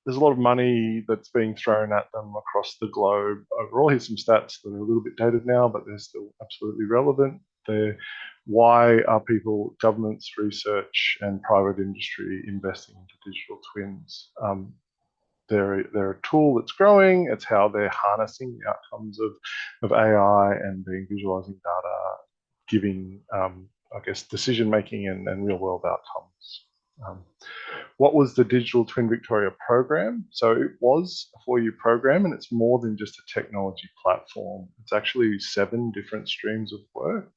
There's a lot of money that's being thrown at them across the globe. Overall, here's some stats that are a little bit dated now, but they're still absolutely relevant. Why are people, governments, research, and private industry investing into digital twins? They're a tool that's growing. It's how they're harnessing the outcomes of AI and being visualizing data, giving, I guess, decision-making and real-world outcomes. What was the Digital Twin Victoria program? So it was a 4-year program, and it's more than just a technology platform. It's actually 7 different streams of work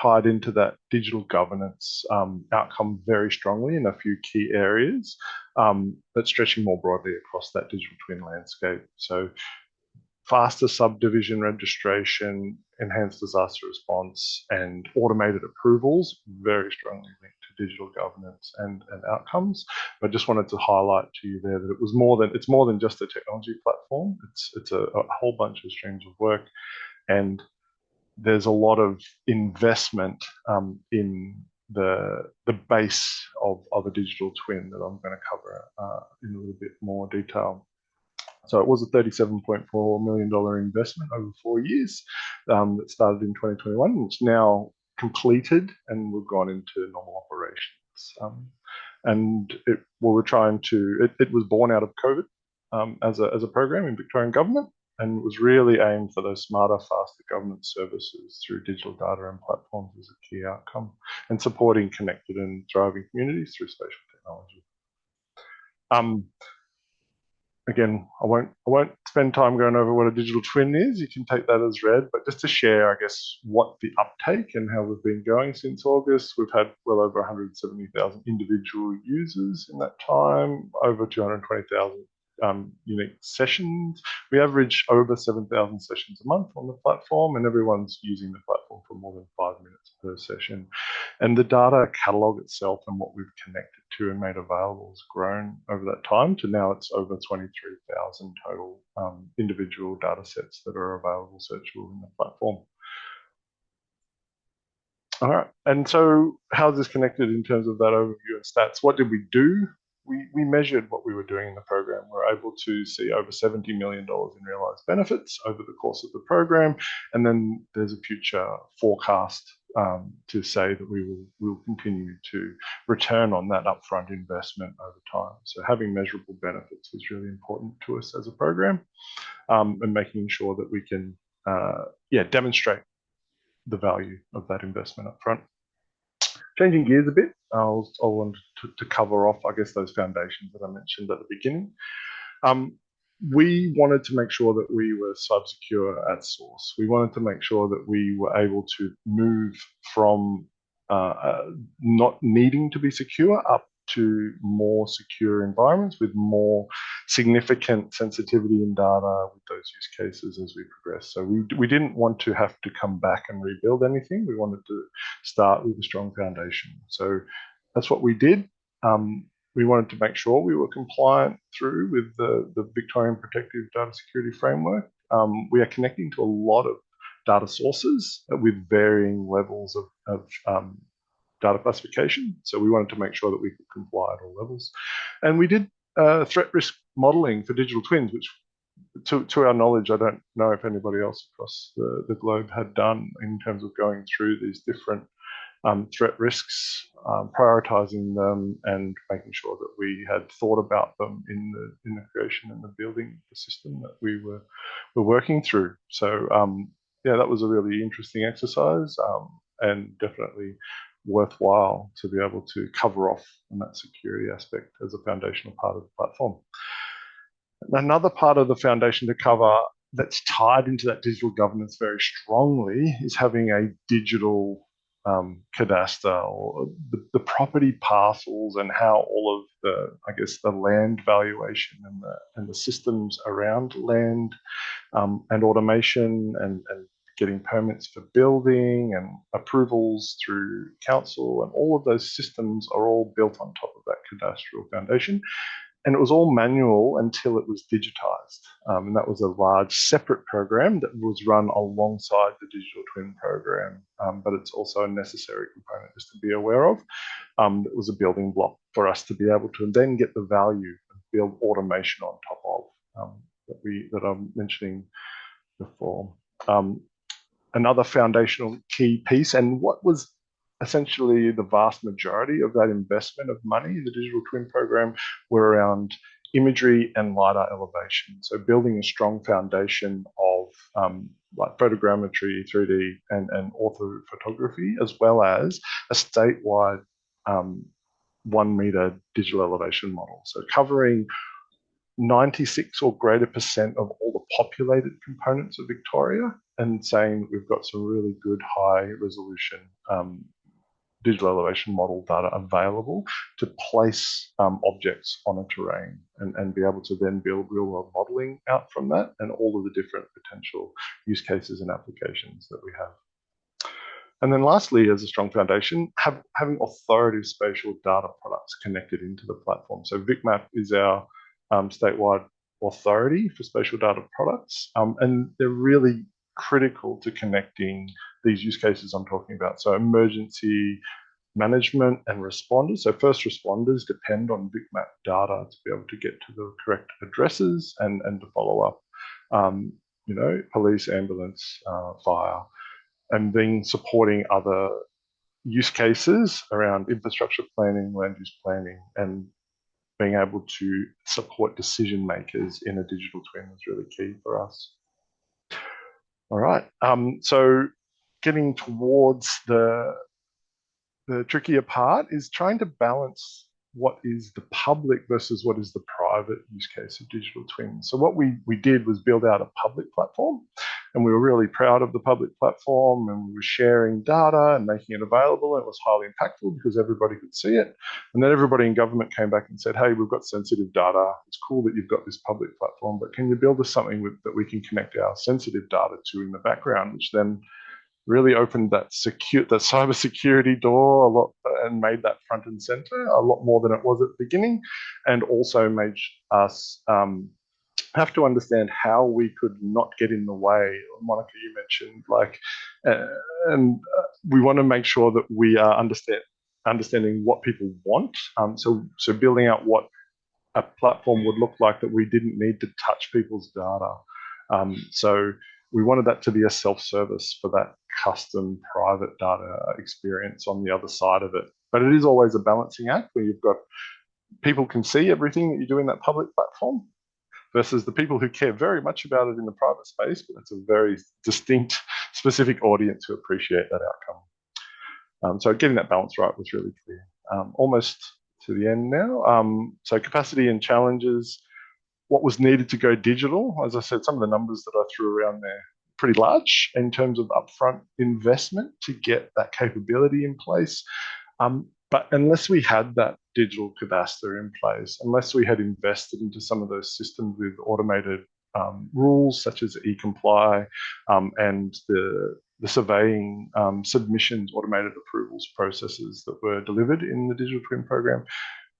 tied into that digital governance outcome very strongly in a few key areas, but stretching more broadly across that digital twin landscape. So faster subdivision registration, enhanced disaster response, and automated approvals, very strongly linked to digital governance and outcomes. But I just wanted to highlight to you there that it's more than just a technology platform. It's a whole bunch of streams of work, and there's a lot of investment in the base of a digital twin that I'm going to cover in a little bit more detail. So it was a $37.4 million investment over 4 years that started in 2021. It's now completed, and we've gone into normal operations. And it was born out of COVID as a program in Victorian government, and it was really aimed for those smarter, faster government services through digital data and platforms as a key outcome, and supporting connected and thriving communities through spatial technology. Again, I won't spend time going over what a digital twin is. You can take that as read, but just to share, I guess, what the uptake and how we've been going since August. We've had well over 170,000 individual users in that time, over 220,000 unique sessions. We average over 7,000 sessions a month on the platform, and everyone's using the platform for more than 5 minutes per session. And the data catalog itself and what we've connected to and made available has grown over that time to now it's over 23,000 total individual data sets that are available searchable in the platform. All right, and so how is this connected in terms of that overview and stats? What did we do? We measured what we were doing in the program. We were able to see over $70 million in realised benefits over the course of the program, and then there's a future forecast to say that we will continue to return on that upfront investment over time. So having measurable benefits was really important to us as a program, and making sure that we can demonstrate the value of that investment upfront. Changing gears a bit, I wanted to cover off, I guess, those foundations that I mentioned at the beginning. We wanted to make sure that we were cyber secure at source. We wanted to make sure that we were able to move from not needing to be secure up to more secure environments with more significant sensitivity in data with those use cases as we progress. So we didn't want to have to come back and rebuild anything. We wanted to start with a strong foundation. So that's what we did. We wanted to make sure we were compliant through with the Victorian Protective Data Security Framework. We are connecting to a lot of data sources with varying levels of data classification. So we wanted to make sure that we could comply at all levels. And we did threat risk modeling for digital twins, which to our knowledge, I don't know if anybody else across the globe had done in terms of going through these different threat risks, prioritizing them and making sure that we had thought about them in the creation and the building the system that we were working through. So yeah, that was a really interesting exercise and definitely worthwhile to be able to cover off on that security aspect as a foundational part of the platform. Another part of the foundation to cover that's tied into that digital governance very strongly is having a digital cadastre, or the property parcels, and how all of the, I guess, the land valuation and the systems around land and automation and getting permits for building and approvals through council, and all of those systems are all built on top of that cadastral foundation. And it was all manual until it was digitized. And that was a large separate program that was run alongside the digital twin program. But it's also a necessary component just to be aware of. It was a building block for us to be able to then get the value and build automation on top of that I'm mentioning before. Another foundational key piece, and what was essentially the vast majority of that investment of money in the digital twin program, were around imagery and LiDAR elevation. So building a strong foundation of like photogrammetry, 3D and orthophotography, as well as a statewide 1 meter digital elevation model. So covering 96 or greater % of all the populated components of Victoria, and saying we've got some really good high resolution digital elevation model data available to place objects on a terrain and be able to then build real world modeling out from that, and all of the different potential use cases and applications that we have. And then lastly, as a strong foundation, having authoritative spatial data products connected into the platform. So VicMap is our statewide authority for spatial data products, and they're really critical to connecting these use cases I'm talking about. So emergency management and responders. So first responders depend on VicMap data to be able to get to the correct addresses and to follow up, you know, police, ambulance, fire, and then supporting other use cases around infrastructure planning, land use planning, and being able to support decision makers in a digital twin is really key for us. All right, so getting towards the trickier part is trying to balance what is the public versus what is the private use case of digital twins. So what we did was build out a public platform, and we were really proud of the public platform, and we were sharing data and making it available. And it was highly impactful because everybody could see it. And then everybody in government came back and said, hey, we've got sensitive data. It's cool that you've got this public platform, but can you build us something that we can connect our sensitive data to in the background, which then really opened that cybersecurity door a lot and made that front and center a lot more than it was at the beginning, and also made us have to understand how we could not get in the way. Monica, you mentioned we want to make sure that we are understanding what people want. So building out what a platform would look like that we didn't need to touch people's data. So we wanted that to be a self-service for that custom private data experience on the other side of it. But it is always a balancing act where you've got people can see everything that you do in that public platform versus the people who care very much about it in the private space, but it's a very distinct, specific audience who appreciate that outcome. So getting that balance right was really clear. Almost to the end now. So capacity and challenges, what was needed to go digital. As I said, some of the numbers that I threw around there, pretty large in terms of upfront investment to get that capability in place. But unless we had that digital cadastre in place, unless we had invested into some of those systems with automated rules such as e-comply and the surveying submissions, automated approvals processes that were delivered in the digital twin program,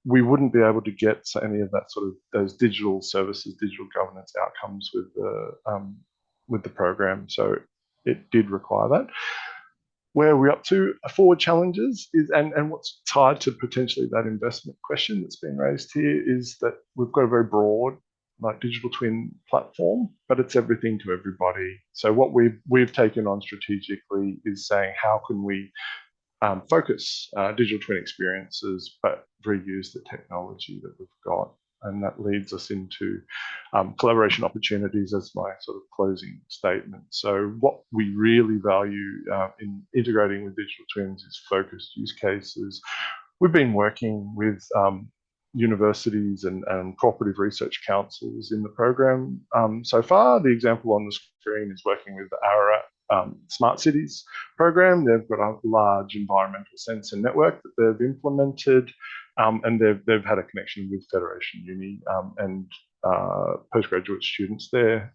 we wouldn't be able to get any of that sort of those digital services, digital governance outcomes with the program. So it did require that. Where we're up to forward challenges is, and what's tied to potentially that investment question that's been raised here, is that we've got a very broad digital twin platform, but it's everything to everybody. So what we've taken on strategically is saying, how can we focus digital twin experiences, but reuse the technology that we've got? And that leads us into collaboration opportunities as my sort of closing statement. So what we really value in integrating with digital twins is focused use cases. We've been working with universities and cooperative research councils in the program so far. The example on the screen is working with the Ararat Smart Cities program. They've got a large environmental sensor network that they've implemented, and they've had a connection with Federation Uni and postgraduate students there,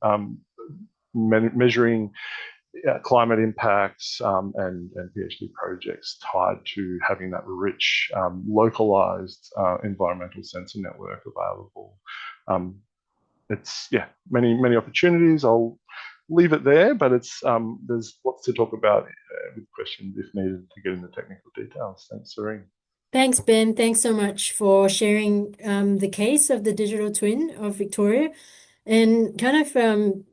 measuring climate impacts and PhD projects tied to having that rich, localized environmental sensor network available. It's many opportunities. I'll leave it there, but it's there's lots to talk about with questions if needed to get into technical details. Thanks, Serene. Thanks, Ben. Thanks so much for sharing the case of the digital twin of Victoria and kind of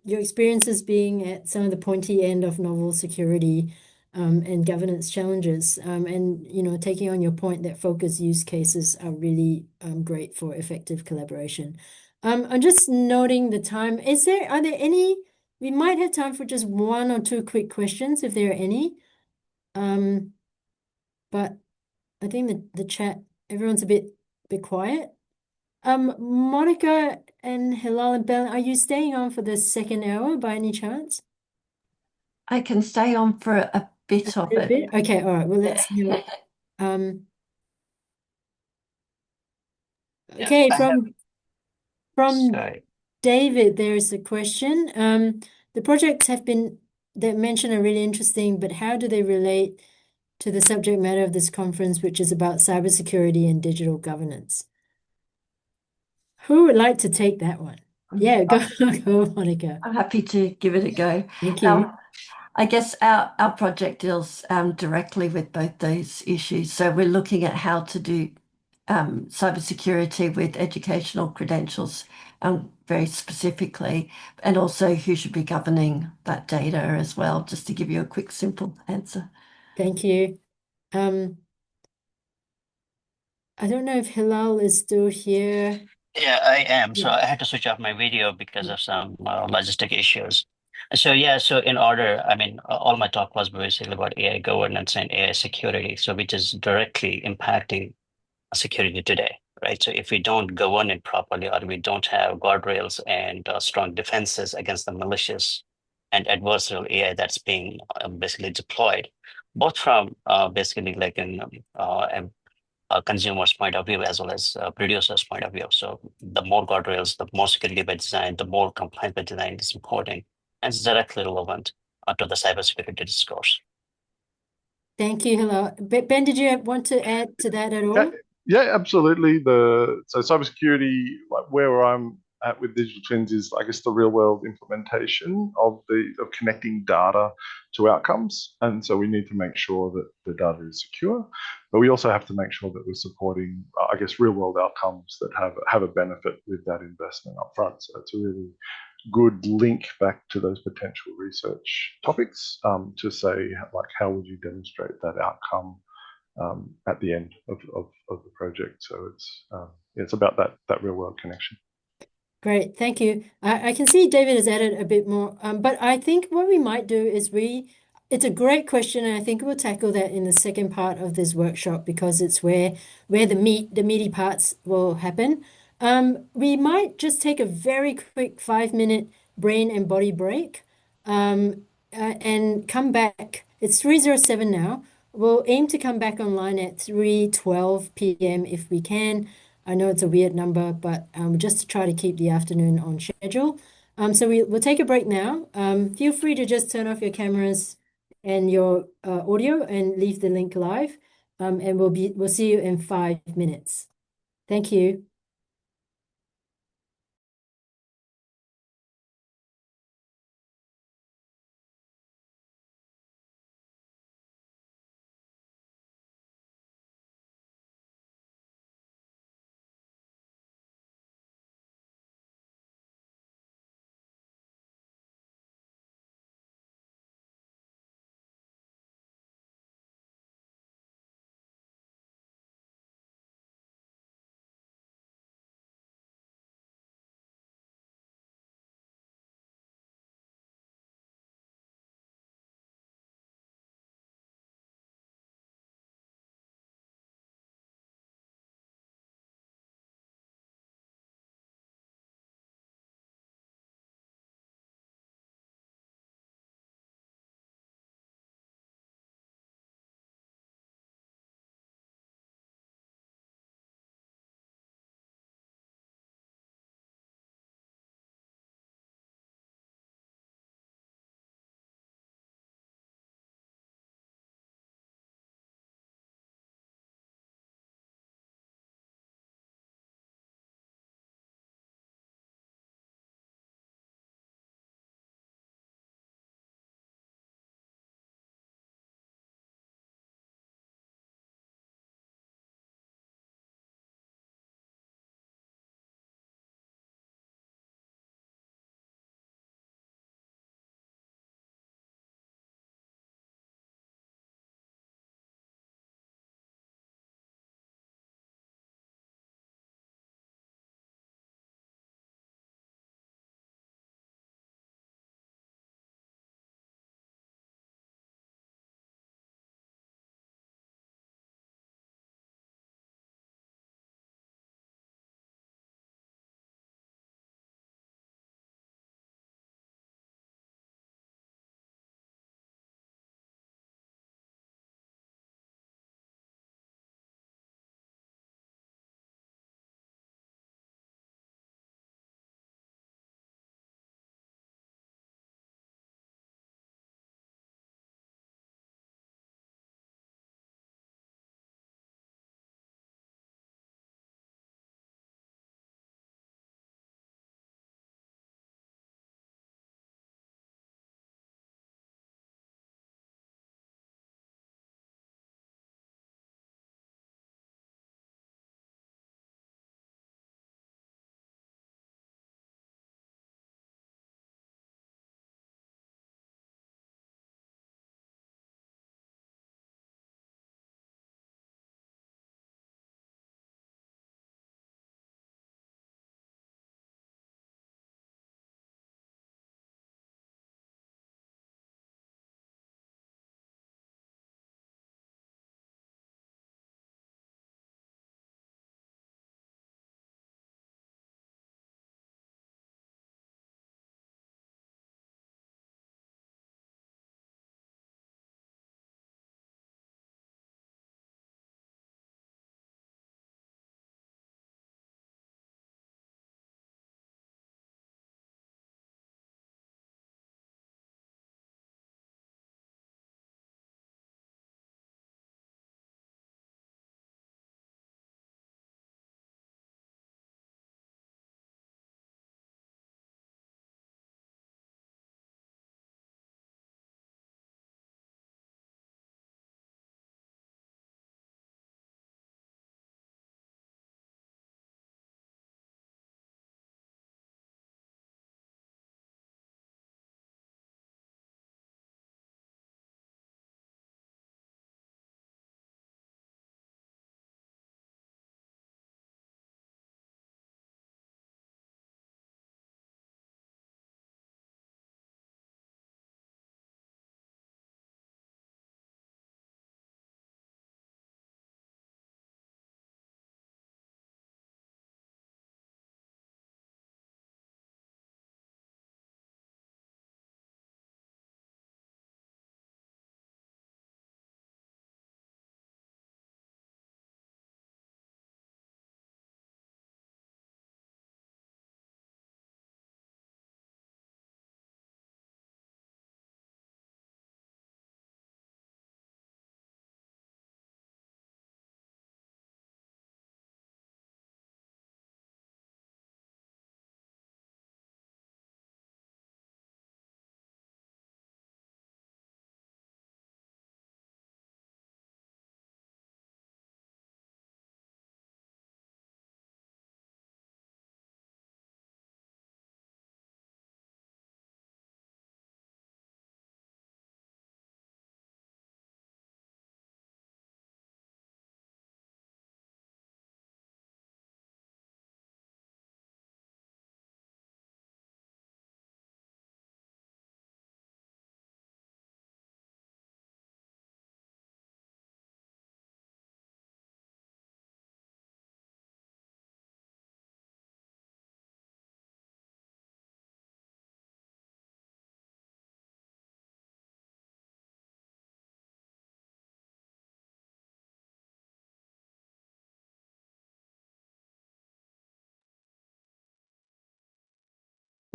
your experiences being at some of the pointy end of novel security and governance challenges, and taking on your point that focus use cases are really great for effective collaboration. I'm just noting the time. Are there any? We might have time for just one or two quick questions if there are any. But I think the chat, everyone's a bit quiet. Monica and Hilal and Bell, are you staying on for the second hour by any chance? I can stay on for a bit of it. Okay, all right. Well, let's do it. Okay, from David, there is a question. The projects that mentioned are really interesting, but how do they relate to the subject matter of this conference, which is about cybersecurity and digital governance? Who would like to take that one? Yeah, go, Monica. I'm happy to give it a go. Thank you. I guess our project deals directly with both those issues. So we're looking at how to do cybersecurity with educational credentials very specifically, and also who should be governing that data as well, just to give you a quick, simple answer. Thank you. I don't know if Hilal is still here. Yeah, I am. So I had to switch off my video because of some logistic issues. So in order, I mean, all my talk was basically about AI governance and AI security, so which is directly impacting security today, right? So if we don't govern it properly, or we don't have guardrails and strong defenses against the malicious and adversarial AI that's being basically deployed, both from basically like in a consumer's point of view as well as a producer's point of view. So the more guardrails, the more security by design, the more compliance by design is important, and it's directly relevant to the cybersecurity discourse. Thank you, Hilal. Ben, did you want to add to that at all? Yeah, absolutely. So cybersecurity, like where I'm at with digital twins, is I guess the real world implementation of connecting data to outcomes, and so we need to make sure that the data is secure, but we also have to make sure that we're supporting, I guess, real world outcomes that have a benefit with that investment up front. So it's a really good link back to those potential research topics to say, like, how would you demonstrate that outcome at the end of the project? So it's about that real world connection. Great, thank you. I can see David has added a bit more, but I think what we might do is It's a great question, and I think we'll tackle that in the second part of this workshop because it's where the meaty parts will happen. We might just take a very quick 5-minute brain and body break, and come back. It's 3:07 now. We'll aim to come back online at 3:12 p.m. if we can. I know it's a weird number, but just to try to keep the afternoon on schedule. So we'll take a break now. Feel free to just turn off your cameras and your audio and leave the link live. And we'll see you in 5 minutes. Thank you.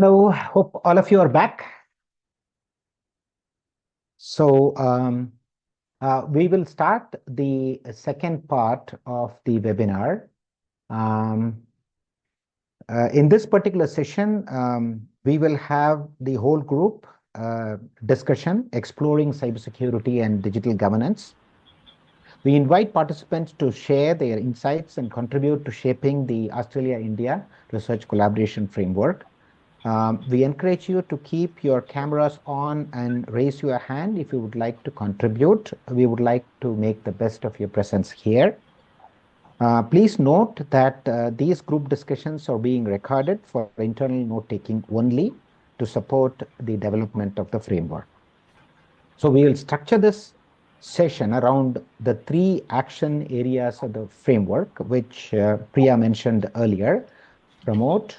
Hello, hope all of you are back. So we will start the second part of the webinar. In this particular session, we will have the whole group discussion exploring cybersecurity and digital governance. We invite participants to share their insights and contribute to shaping the Australia-India Research Collaboration Framework. We encourage you to keep your cameras on and raise your hand if you would like to contribute. We would like to make the best of your presence here. Please note that these group discussions are being recorded for internal note-taking only to support the development of the framework. So we will structure this session around the 3 action areas of the framework, which Priya mentioned earlier: promote,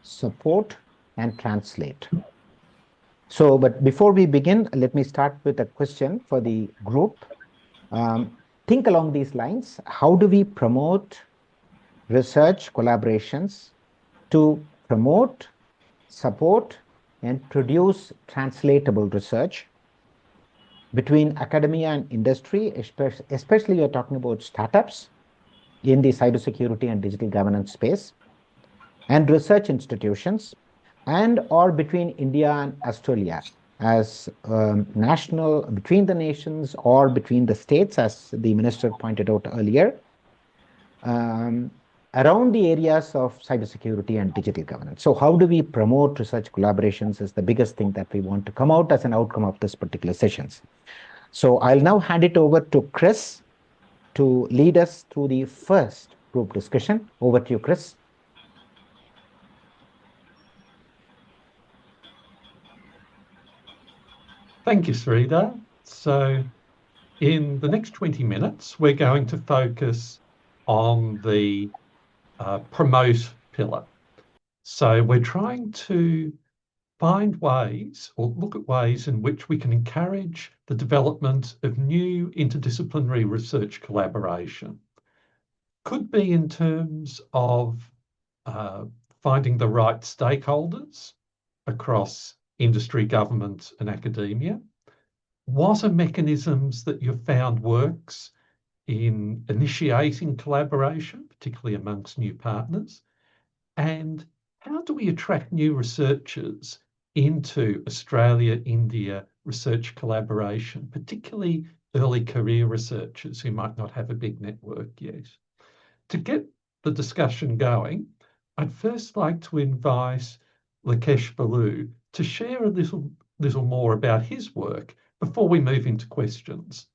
support, and translate. So, but before we begin, let me start with a question for the group. Think along these lines. How do we promote research collaborations to promote, support, and produce translatable research between academia and industry, especially you're talking about startups in the cybersecurity and digital governance space, and research institutions, and or between India and Australia as national, between the nations or between the states, as the minister pointed out earlier, around the areas of cybersecurity and digital governance. So how do we promote research collaborations is the biggest thing that we want to come out as an outcome of this particular sessions. So I'll now hand it over to Chris to lead us through the first group discussion. Over to you, Chris. Thank you, Sridhar. So in the next 20 minutes, we're going to focus on the promote pillar. So we're trying to find ways or look at ways in which we can encourage the development of new interdisciplinary research collaboration. Could be in terms of finding the right stakeholders across industry, government, and academia. What are mechanisms that you've found works in initiating collaboration, particularly amongst new partners? And how do we attract new researchers into Australia-India research collaboration, particularly early career researchers who might not have a big network yet? To get the discussion going, I'd first like to invite Leckie Balu to share a little more about his work before we move into questions.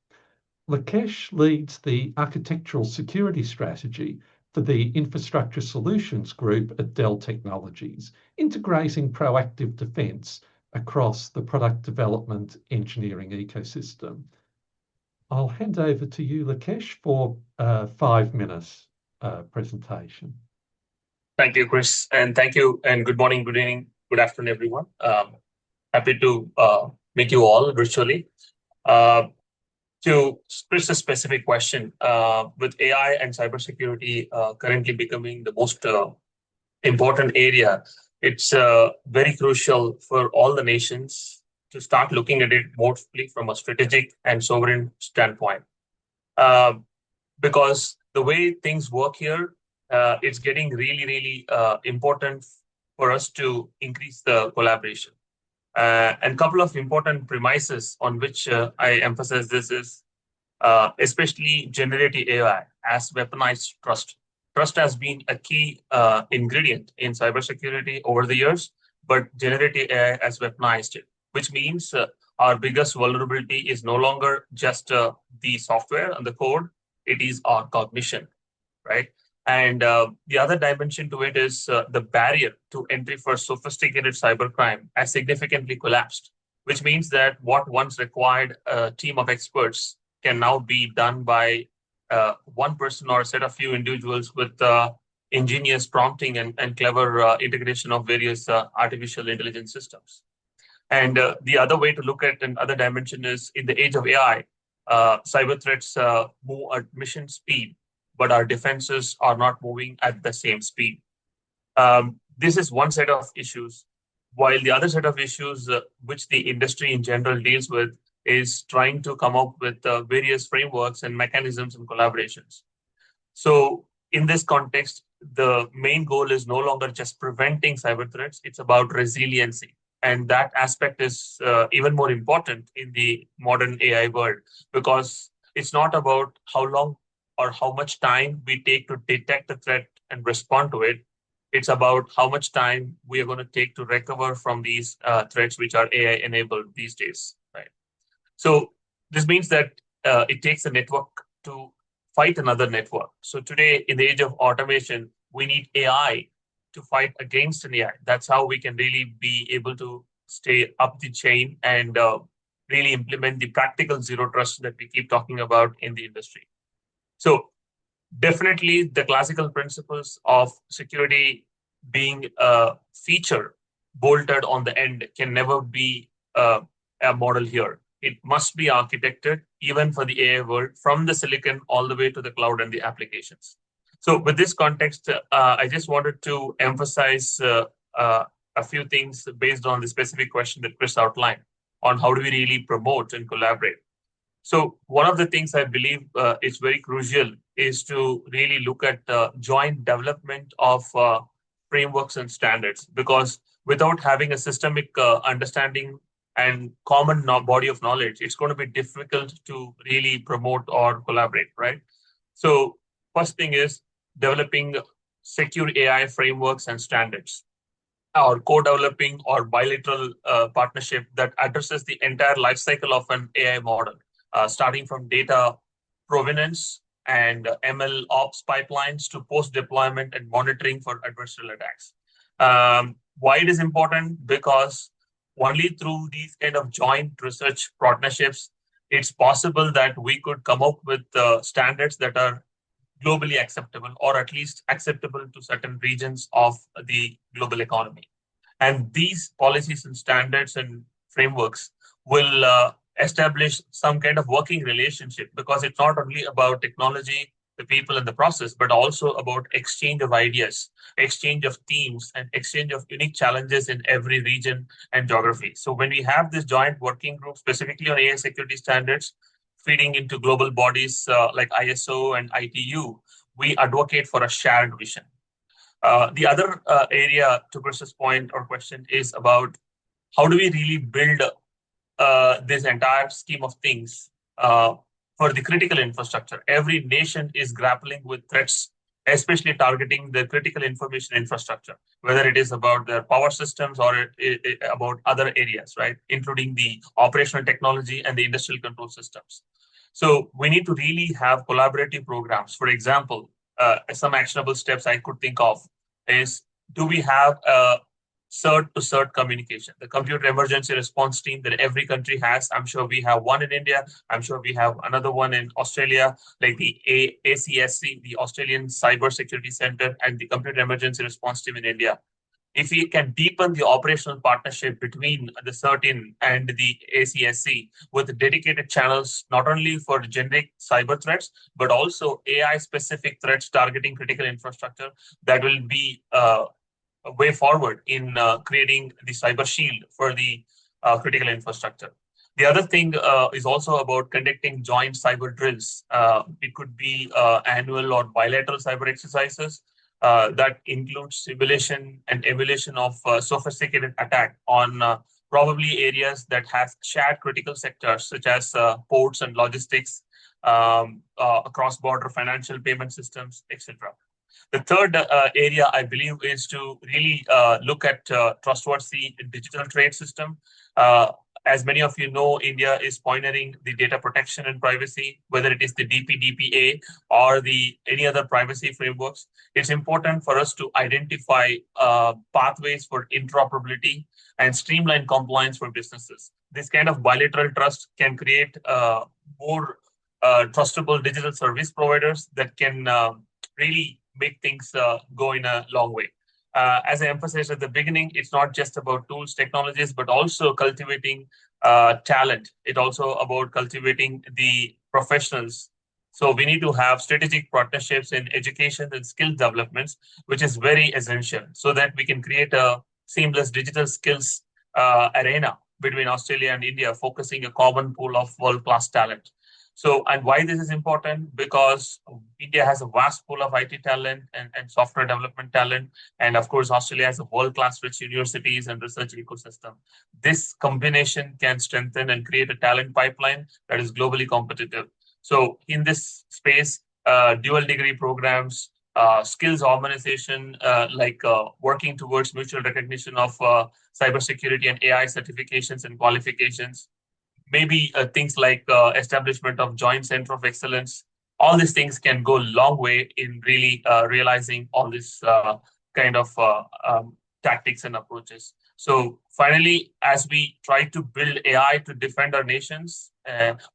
Leckie leads the architectural security strategy for the Infrastructure Solutions Group at Dell Technologies, integrating proactive defence across the product development engineering ecosystem. I'll hand over to you, Leckie, for a 5-minute presentation. Thank you, Chris, and thank you, and good morning, good evening, good afternoon, everyone. Happy to meet you all virtually. To Chris's specific question, with AI and cybersecurity currently becoming the most important area, it's very crucial for all the nations to start looking at it more fully from a strategic and sovereign standpoint. Because the way things work here, it's getting really, really important for us to increase the collaboration. And a couple of important premises on which I emphasize this is especially generative AI as weaponized trust. Trust has been a key ingredient in cybersecurity over the years, but generative AI has weaponized it, which means our biggest vulnerability is no longer just the software and the code, it is our cognition, right? And the other dimension to it is the barrier to entry for sophisticated cybercrime has significantly collapsed, which means that what once required a team of experts can now be done by one person or a set of few individuals with ingenious prompting and clever integration of various artificial intelligence systems. And the other way to look at another dimension is in the age of AI, cyber threats move at mission speed, but our defenses are not moving at the same speed. This is one set of issues. while the other set of issues which the industry in general deals with is trying to come up with various frameworks and mechanisms and collaborations. So in this context, the main goal is no longer just preventing cyber threats, it's about resiliency. And that aspect is even more important in the modern AI world, because it's not about how long or how much time we take to detect a threat and respond to it. It's about how much time we are going to take to recover from these threats, which are AI enabled these days, right? So this means that it takes a network to fight another network. So today, in the age of automation, we need AI to fight against an AI. That's how we can really be able to stay up the chain and really implement the practical zero trust that we keep talking about in the industry. So definitely the classical principles of security being a feature bolted on the end can never be a model here. It must be architected even for the AI world, from the silicon all the way to the cloud and the applications. So with this context, I just wanted to emphasize a few things based on the specific question that Chris outlined on how do we really promote and collaborate. So one of the things I believe is very crucial is to really look at joint development of frameworks and standards, because without having a systemic understanding and common body of knowledge, it's going to be difficult to really promote or collaborate, right? So first thing is developing secure AI frameworks and standards, or co-developing or bilateral partnership that addresses the entire life cycle of an AI model, starting from data provenance and ML ops pipelines to post-deployment and monitoring for adversarial attacks. Why it is important? Because only through these kind of joint research partnerships, it's possible that we could come up with standards that are globally acceptable, or at least acceptable to certain regions of the global economy. And these policies and standards and frameworks will establish some kind of working relationship, because it's not only about technology, the people and the process, but also about exchange of ideas, exchange of themes, and exchange of unique challenges in every region and geography. So when we have this joint working group specifically on AI security standards, feeding into global bodies like ISO and ITU, we advocate for a shared vision. The other area, to Chris's point or question, is about how do we really build this entire scheme of things for the critical infrastructure. Every nation is grappling with threats, especially targeting the critical information infrastructure, whether it is about their power systems or about other areas, right, including the operational technology and the industrial control systems. So we need to really have collaborative programs. For example, some actionable steps I could think of is, do we have a CERT-to-CERT communication, the computer emergency response team that every country has? I'm sure we have one in India. I'm sure we have another one in Australia, like the ACSC, the Australian Cybersecurity Center, and the computer emergency response team in India. If we can deepen the operational partnership between the CERT-in and the ACSC with dedicated channels, not only for generic cyber threats, but also AI-specific threats targeting critical infrastructure, that will be a way forward in creating the cyber shield for the critical infrastructure. The other thing is also about conducting joint cyber drills. It could be annual or bilateral cyber exercises that includes simulation and emulation of sophisticated attack on probably areas that have shared critical sectors, such as ports and logistics, cross-border financial payment systems, etc. The third area, I believe, is to really look at trustworthy digital trade system. As many of you know, India is pioneering the data protection and privacy, whether it is the DPDPA or any other privacy frameworks. It's important for us to identify pathways for interoperability and streamline compliance for businesses. This kind of bilateral trust can create more trustable digital service providers that can really make things go in a long way. As I emphasized at the beginning, it's not just about tools, technologies, but also cultivating talent. It's also about cultivating the professionals. So we need to have strategic partnerships in education and skill developments, which is very essential, so that we can create a seamless digital skills arena between Australia and India, focusing a common pool of world-class talent. So, and why this is important? Because India has a vast pool of IT talent and software development talent. And of course, Australia has a world-class rich universities and research ecosystem. This combination can strengthen and create a talent pipeline that is globally competitive. So in this space, dual degree programs, skills harmonization, like working towards mutual recognition of cybersecurity and AI certifications and qualifications, maybe things like establishment of joint center of excellence. All these things can go a long way in really realizing all this kind of tactics and approaches. So finally, as we try to build AI to defend our nations,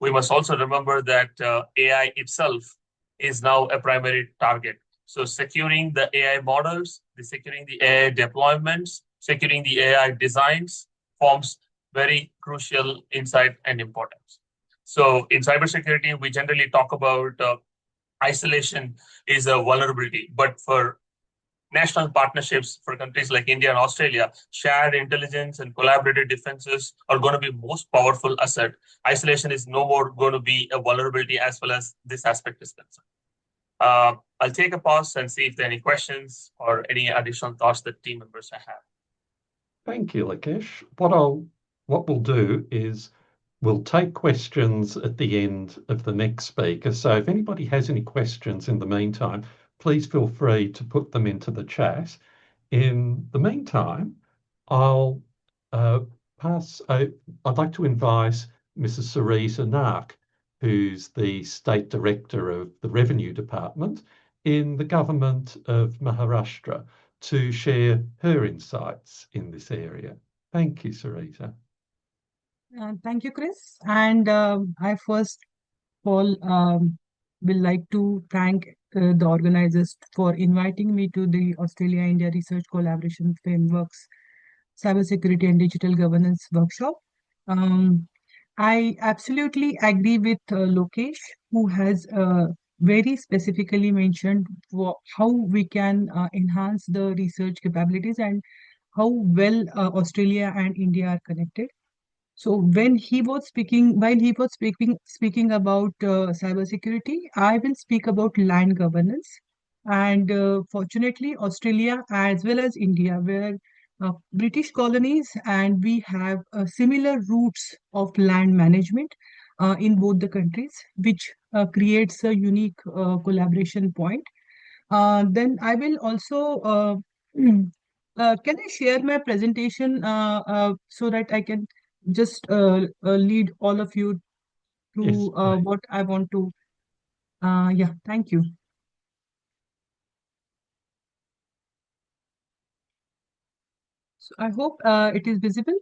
we must also remember that AI itself is now a primary target. So securing the AI models, securing the AI deployments, securing the AI designs forms very crucial insight and importance. So in cybersecurity, we generally talk about isolation is a vulnerability, but for national partnerships for countries like India and Australia, shared intelligence and collaborative defenses are going to be most powerful asset. Isolation is no more going to be a vulnerability as well as this aspect is concerned. I'll take a pause and see if there are any questions or any additional thoughts that team members have. Thank you, Leckie. What we'll do is we'll take questions at the end of the next speaker. So if anybody has any questions in the meantime, please feel free to put them into the chat. In the meantime, I'd like to invite Mrs. Sarita Nark, who's the State Director of the Revenue Department in the Government of Maharashtra, to share her insights in this area. Thank you, Sarita. Thank you, Chris. And I first of all will like to thank the organizers for inviting me to the Australia-India Research Collaboration Frameworks Cybersecurity and Digital Governance Workshop. I absolutely agree with Lokesh, who has very specifically mentioned how we can enhance the research capabilities and how well Australia and India are connected. So when he was speaking, while he was speaking about cybersecurity, I will speak about land governance. And fortunately, Australia as well as India were British colonies, and we have similar roots of land management in both the countries, which creates a unique collaboration point. Then I will also can I share my presentation so that I can just lead all of you through what I want to. Yeah, thank you. So I hope it is visible.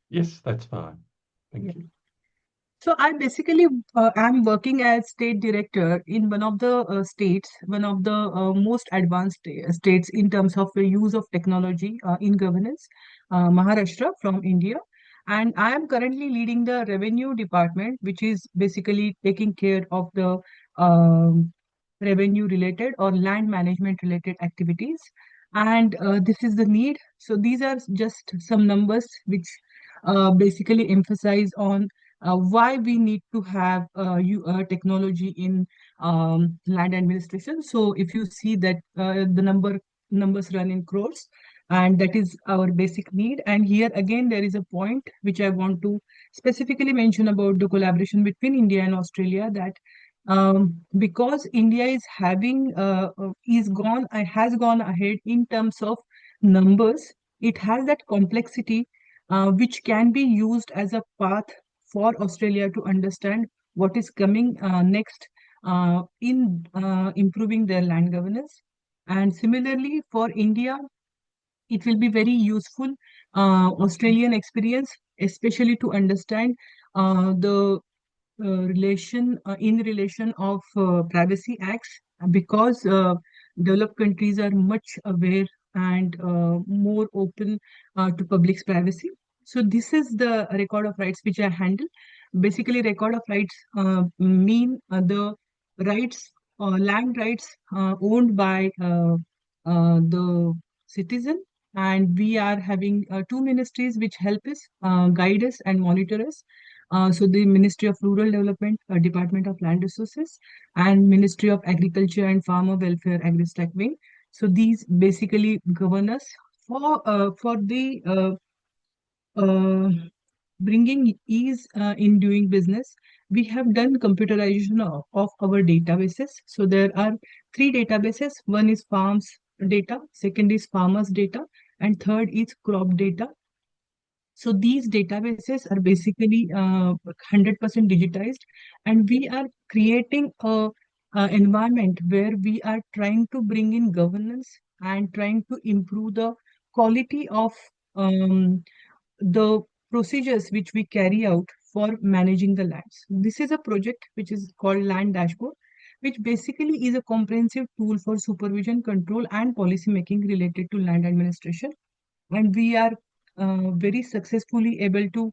Yes, that's fine. Thank you. So I basically am working as state director in one of the states, one of the most advanced states in terms of the use of technology in governance, Maharashtra from India. And I am currently leading the revenue department, which is basically taking care of the revenue related or land management related activities. And this is the need. So these are just some numbers which basically emphasize on why we need to have technology in land administration. So if you see that the numbers run in crores, and that is our basic need. And here again, there is a point which I want to specifically mention about the collaboration between India and Australia, that because India is having has gone ahead in terms of numbers, it has that complexity which can be used as a path for Australia to understand what is coming next in improving their land governance. And similarly for India, it will be very useful Australian experience, especially to understand the relation of privacy acts, because developed countries are much aware and more open to public's privacy. So this is the record of rights which I handle. Basically, record of rights mean the rights, land rights owned by the citizen, and we are having two ministries which help us, guide us, and monitor us. So the Ministry of Rural Development, Department of Land Resources, and Ministry of Agriculture and Farmer Welfare, AgriStack Wing. So these basically govern us for the bringing ease in doing business. We have done computerization of our databases. So there are three databases. One is farms data, second is farmers data, and third is crop data. So these databases are basically 100% digitized, and we are creating a environment where we are trying to bring in governance and trying to improve the quality of the procedures which we carry out for managing the lands. This is a project which is called Land Dashboard, which basically is a comprehensive tool for supervision, control, and policy making related to land administration. And we are very successfully able to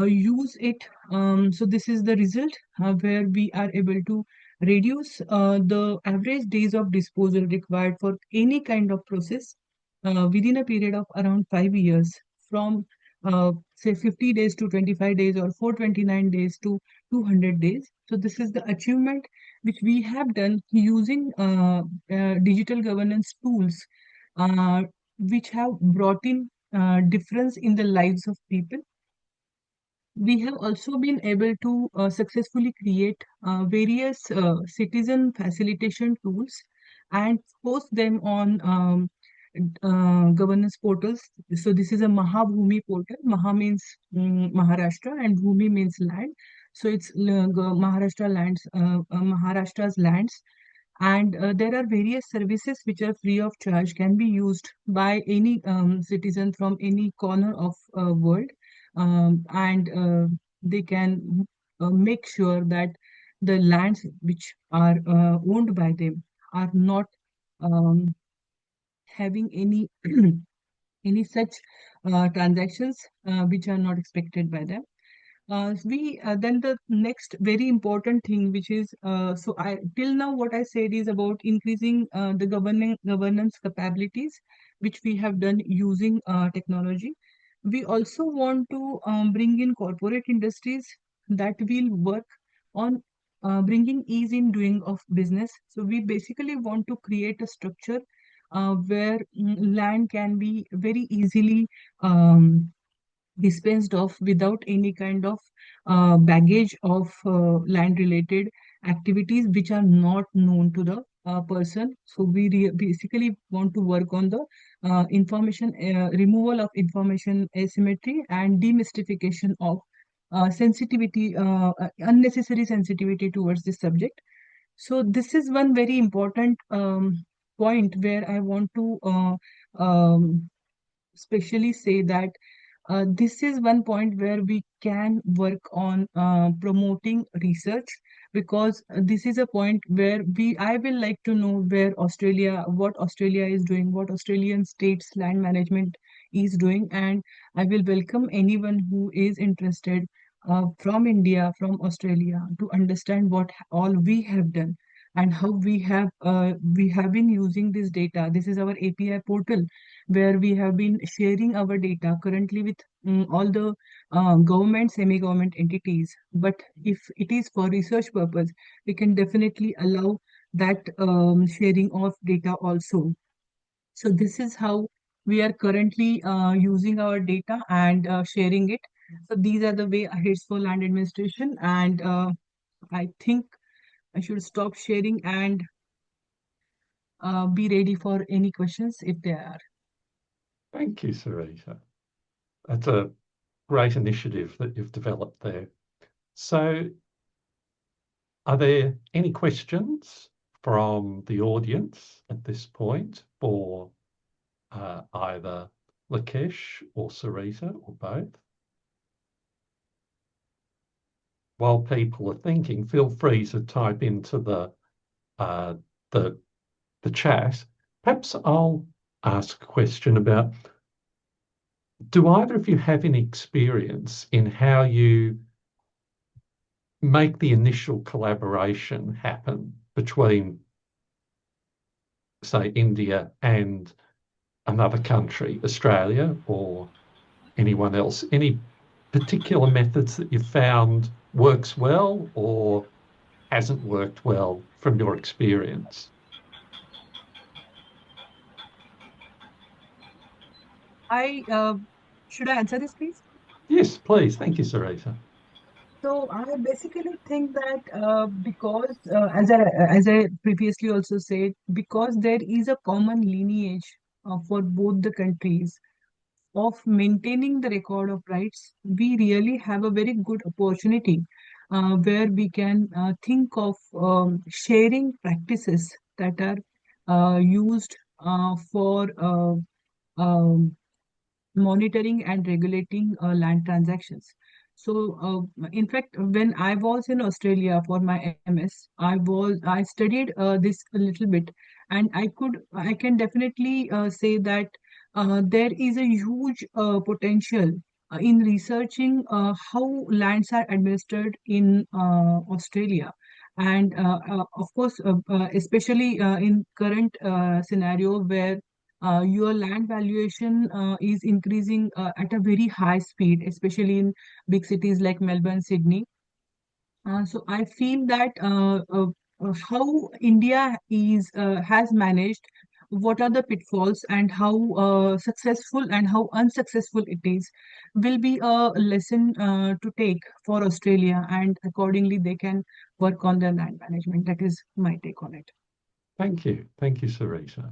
use it. So this is the result where we are able to reduce the average days of disposal required for any kind of process within a period of around 5 years, from say 50 days to 25 days, or 429 days to 200 days. So this is the achievement which we have done using digital governance tools, which have brought in difference in the lives of people. We have also been able to successfully create various citizen facilitation tools and post them on governance portals. So this is a Mahabhumi portal. Maha means Maharashtra, and Bhumi means land. So it's Maharashtra's lands. And there are various services which are free of charge, can be used by any citizen from any corner of world, and they can make sure that the lands which are owned by them are not having any any such transactions which are not expected by them. Then the next very important thing, which is so I till now what I said is about increasing the governance capabilities, which we have done using technology. We also want to bring in corporate industries that will work on bringing ease in doing of business. So we basically want to create a structure where land can be very easily dispensed of without any kind of baggage of land related activities which are not known to the person. So we basically want to work on the information removal of information asymmetry and demystification of sensitivity, unnecessary sensitivity towards this subject. So this is one very important point where I want to especially say that this is one point where we can work on promoting research, because this is a point where I will like to know what Australia is doing, what Australian states land management is doing, and I will welcome anyone who is interested from India, from Australia, to understand what all we have done and how we have been using this data. This is our API portal where we have been sharing our data currently with all the government, semi-government entities. But if it is for research purpose, we can definitely allow that sharing of data also. So this is how we are currently using our data and sharing it. So these are the way ahead for land administration, and I think I should stop sharing and be ready for any questions if there are. Thank you, Sarita. That's a great initiative that you've developed there. So are there any questions from the audience at this point for either Lakesh or Sarita or both? While people are thinking, feel free to type into the chat. Perhaps I'll ask a question about, do either of you have any experience in how you make the initial collaboration happen between, say, India and another country, Australia or anyone else? Any particular methods that you've found works well or hasn't worked well from your experience? Should I answer this, please? Yes, please. Thank you, Sarita. So I basically think that because, as I previously also said, because there is a common lineage for both the countries of maintaining the record of rights, we really have a very good opportunity where we can think of sharing practices that are used for monitoring and regulating land transactions. So, in fact, when I was in Australia for my MS, I studied this a little bit, and I can definitely say that there is a huge potential in researching how lands are administered in Australia. And of course, especially in current scenario where your land valuation is increasing at a very high speed, especially in big cities like Melbourne, Sydney. So I feel that how India is has managed, what are the pitfalls, and how successful and how unsuccessful it is, will be a lesson to take for Australia, and accordingly they can work on their land management. That is my take on it. Thank you, Sarita.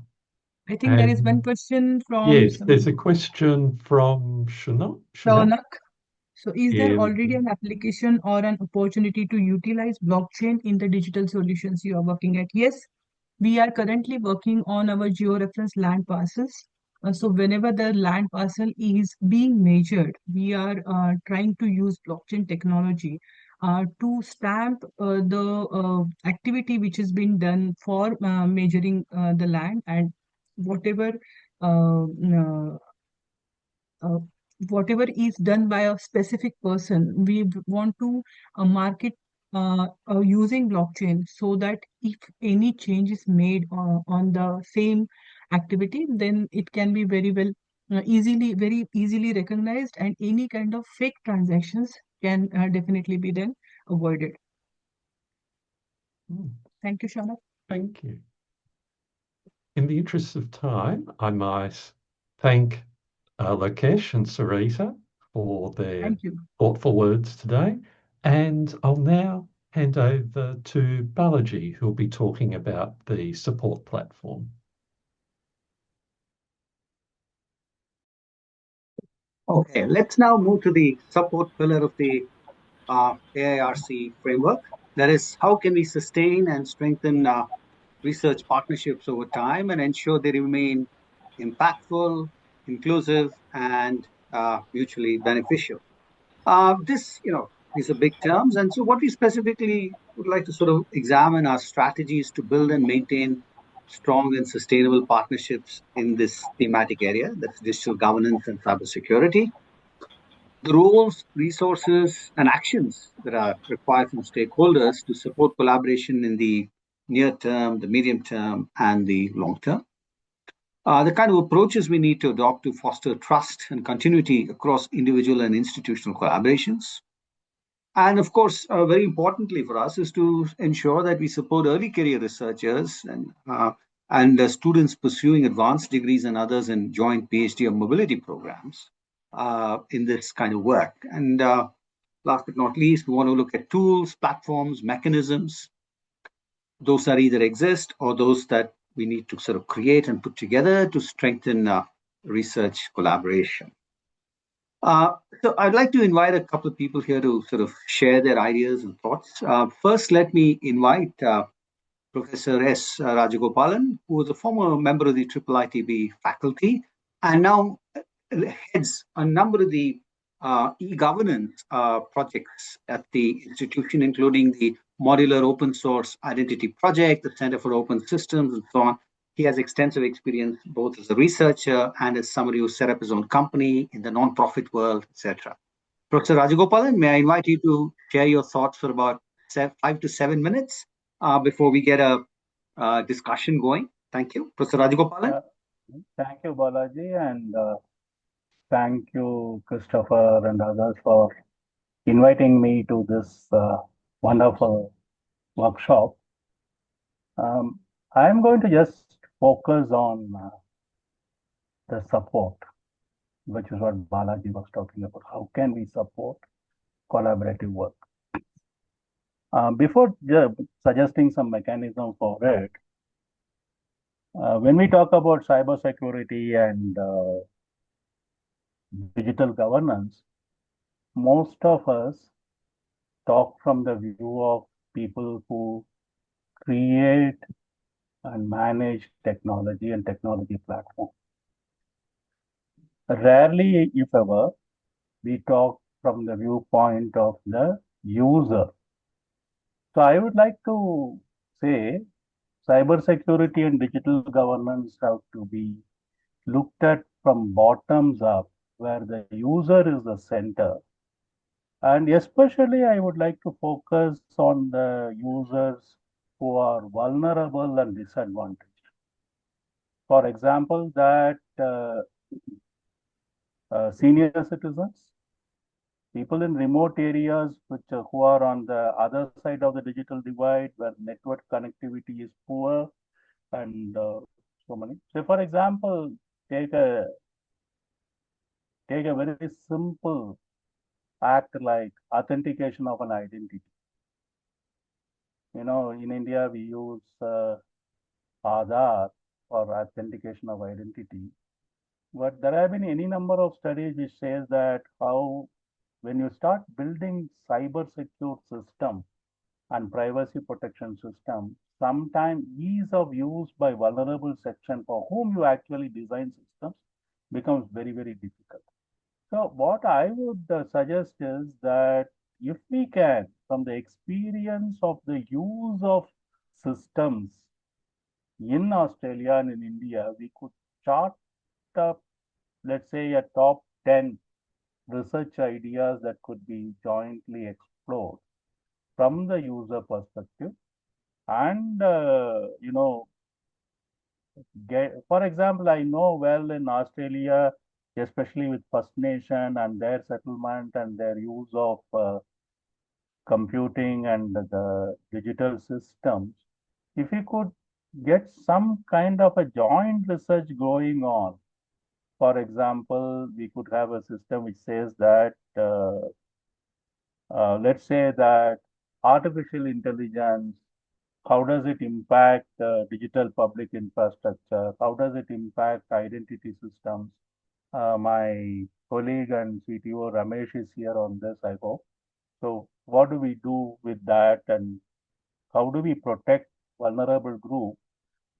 I think there is one question from yes, there's a question from Shanak. So is there already an application or an opportunity to utilize blockchain in the digital solutions you are working at? Yes, we are currently working on our georeference land parcels. So whenever the land parcel is being measured, we are trying to use blockchain technology to stamp the activity which has been done for measuring the land, and whatever uh, uh, uh, whatever is done by a specific person, we want to mark it using blockchain, so that if any change is made on the same activity, then it can be very easily recognized, and any kind of fake transactions can definitely be then avoided. Thank you, Shana. Thank you. In the interest of time, I might thank Lokesh and Sarita for their thoughtful words today. And I'll now hand over to Balaji, who'll be talking about the support platform. Okay, let's now move to the support pillar of the AIRC framework. That is, how can we sustain and strengthen research partnerships over time and ensure they remain impactful, inclusive, and mutually beneficial. These are big terms. And so what we specifically would like to sort of examine are strategies to build and maintain strong and sustainable partnerships in this thematic area, that's digital governance and cybersecurity. The roles, resources, and actions that are required from stakeholders to support collaboration in the near term, the medium term, and the long term. The kind of approaches we need to adopt to foster trust and continuity across individual and institutional collaborations. And of course, very importantly for us is to ensure that we support early career researchers and students pursuing advanced degrees and others in joint PhD or mobility programs in this kind of work. And last but not least, we want to look at tools, platforms, mechanisms, those that either exist or those that we need to sort of create and put together to strengthen research collaboration. So I'd like to invite a couple of people here to sort of share their ideas and thoughts. First, let me invite Professor S. Rajagopalan, who was a former member of the IIITB faculty and now heads a number of the e-governance projects at the institution, including the Modular Open Source Identity Project, the Center for Open Systems, and so on. He has extensive experience both as a researcher and as somebody who set up his own company in the nonprofit world, etc. Professor Rajagopalan, may I invite you to share your thoughts for about 5 to 7 minutes before we get a discussion going? Thank you. Professor Rajagopalan? Thank you, Balaji, and thank you, Christopher and others, for inviting me to this wonderful workshop. I'm going to just focus on the support, which is what Balaji was talking about. How can we support collaborative work? Before suggesting some mechanism for it, when we talk about cybersecurity and digital governance, most of us talk from the view of people who create and manage technology and technology platform. Rarely, if ever, we talk from the viewpoint of the user. So I would like to say cybersecurity and digital governance have to be looked at from bottoms up, where the user is the center. And especially, I would like to focus on the users who are vulnerable and disadvantaged. For example, that senior citizens, people in remote areas who are on the other side of the digital divide, where network connectivity is poor, and so many. So, for example, take a very simple act like authentication of an identity. You know, in India, we use Aadhaar for authentication of identity. But there have been any number of studies which says that how when you start building cyber secure system and privacy protection system, sometimes ease of use by vulnerable section for whom you actually design systems becomes very, very difficult. So what I would suggest is that if we can, from the experience of the use of systems in Australia and in India, we could chart up, let's say, a top 10 research ideas that could be jointly explored from the user perspective. And, for example, I know well in Australia, especially with First Nation and their settlement and their use of computing and the digital systems, if we could get some kind of a joint research going on. For example, we could have a system which says that, let's say that artificial intelligence, how does it impact digital public infrastructure? How does it impact identity systems? My colleague and CTO Ramesh is here on this, I hope. So what do we do with that, and how do we protect vulnerable groups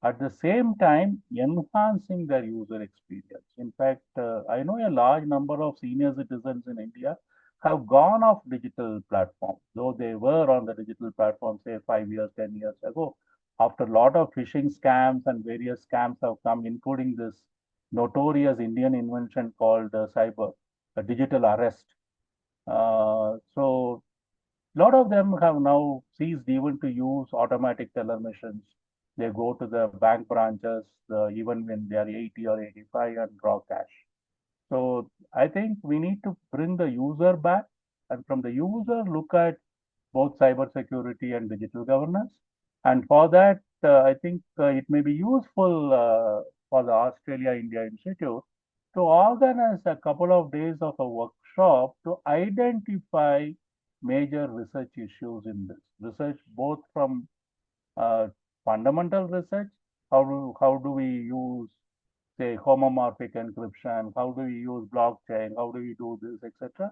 at the same time enhancing their user experience? In fact, I know a large number of senior citizens in India have gone off digital platforms, though they were on the digital platform, say 5 years, 10 years ago. After a lot of phishing scams and various scams have come, including this notorious Indian invention called digital arrest. So a lot of them have now ceased even to use automatic teller machines. They go to the bank branches even when they are 80 or 85 and draw cash. So I think we need to bring the user back, and from the user look at both cybersecurity and digital governance. And for that, I think it may be useful for the Australia-India Institute to organize a couple of days of a workshop to identify major research issues in this. Research both from fundamental research, how do we use, say, homomorphic encryption, how do we use blockchain, how do we do this, etc.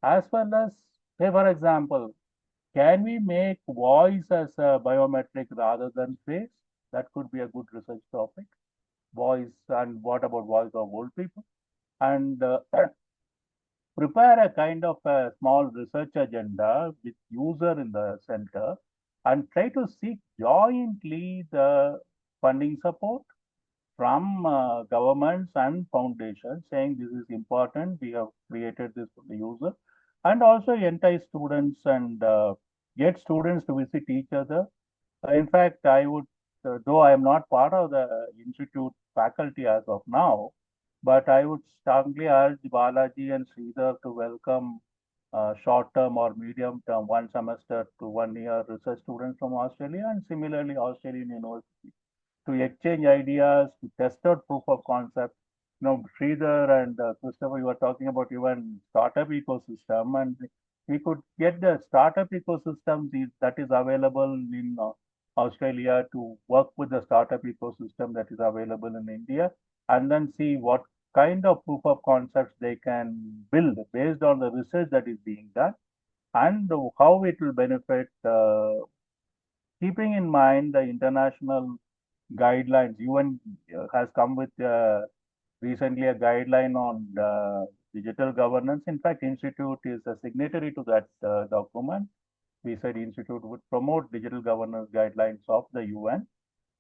As well as, say, for example, can we make voice as a biometric rather than face? That could be a good research topic. Voice, and what about voice of old people? And prepare a kind of a small research agenda with user in the center and try to seek jointly the funding support from governments and foundations, saying this is important, we have created this for the user, and also entice students and get students to visit each other. In fact, I would though I am not part of the institute faculty as of now, but I would strongly urge Balaji and Sridhar to welcome short-term or medium-term 1 semester to 1 year research students from Australia, and similarly Australian universities, to exchange ideas, to test out proof of concept. Sridhar and Christopher, you were talking about even startup ecosystem, and we could get the startup ecosystem that is available in Australia to work with the startup ecosystem that is available in India, and then see what kind of proof of concepts they can build based on the research that is being done, and how it will benefit, keeping in mind the international guidelines. UN has come with recently a guideline on digital governance. In fact, Institute is a signatory to that document. We said Institute would promote digital governance guidelines of the UN,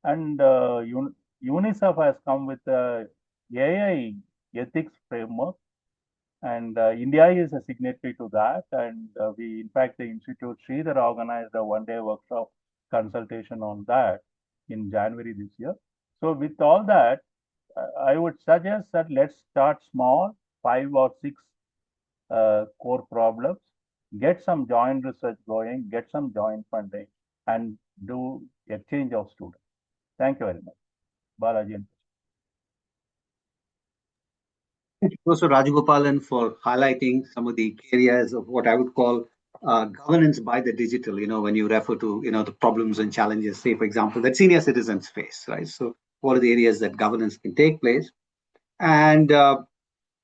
and UNICEF has come with a AI ethics framework, and India is a signatory to that. And we, in fact, the Institute Sridhar organized a one-day workshop consultation on that in January this year. So with all that, I would suggest that let's start small, 5 or 6 core problems, get some joint research going, get some joint funding, and do exchange of students. Thank you very much. Balaji. Thank you, Professor Rajagopalan, for highlighting some of the areas of what I would call governance by the digital. When you refer to the problems and challenges, say for example, that senior citizens face, right? So what are the areas that governance can take place, and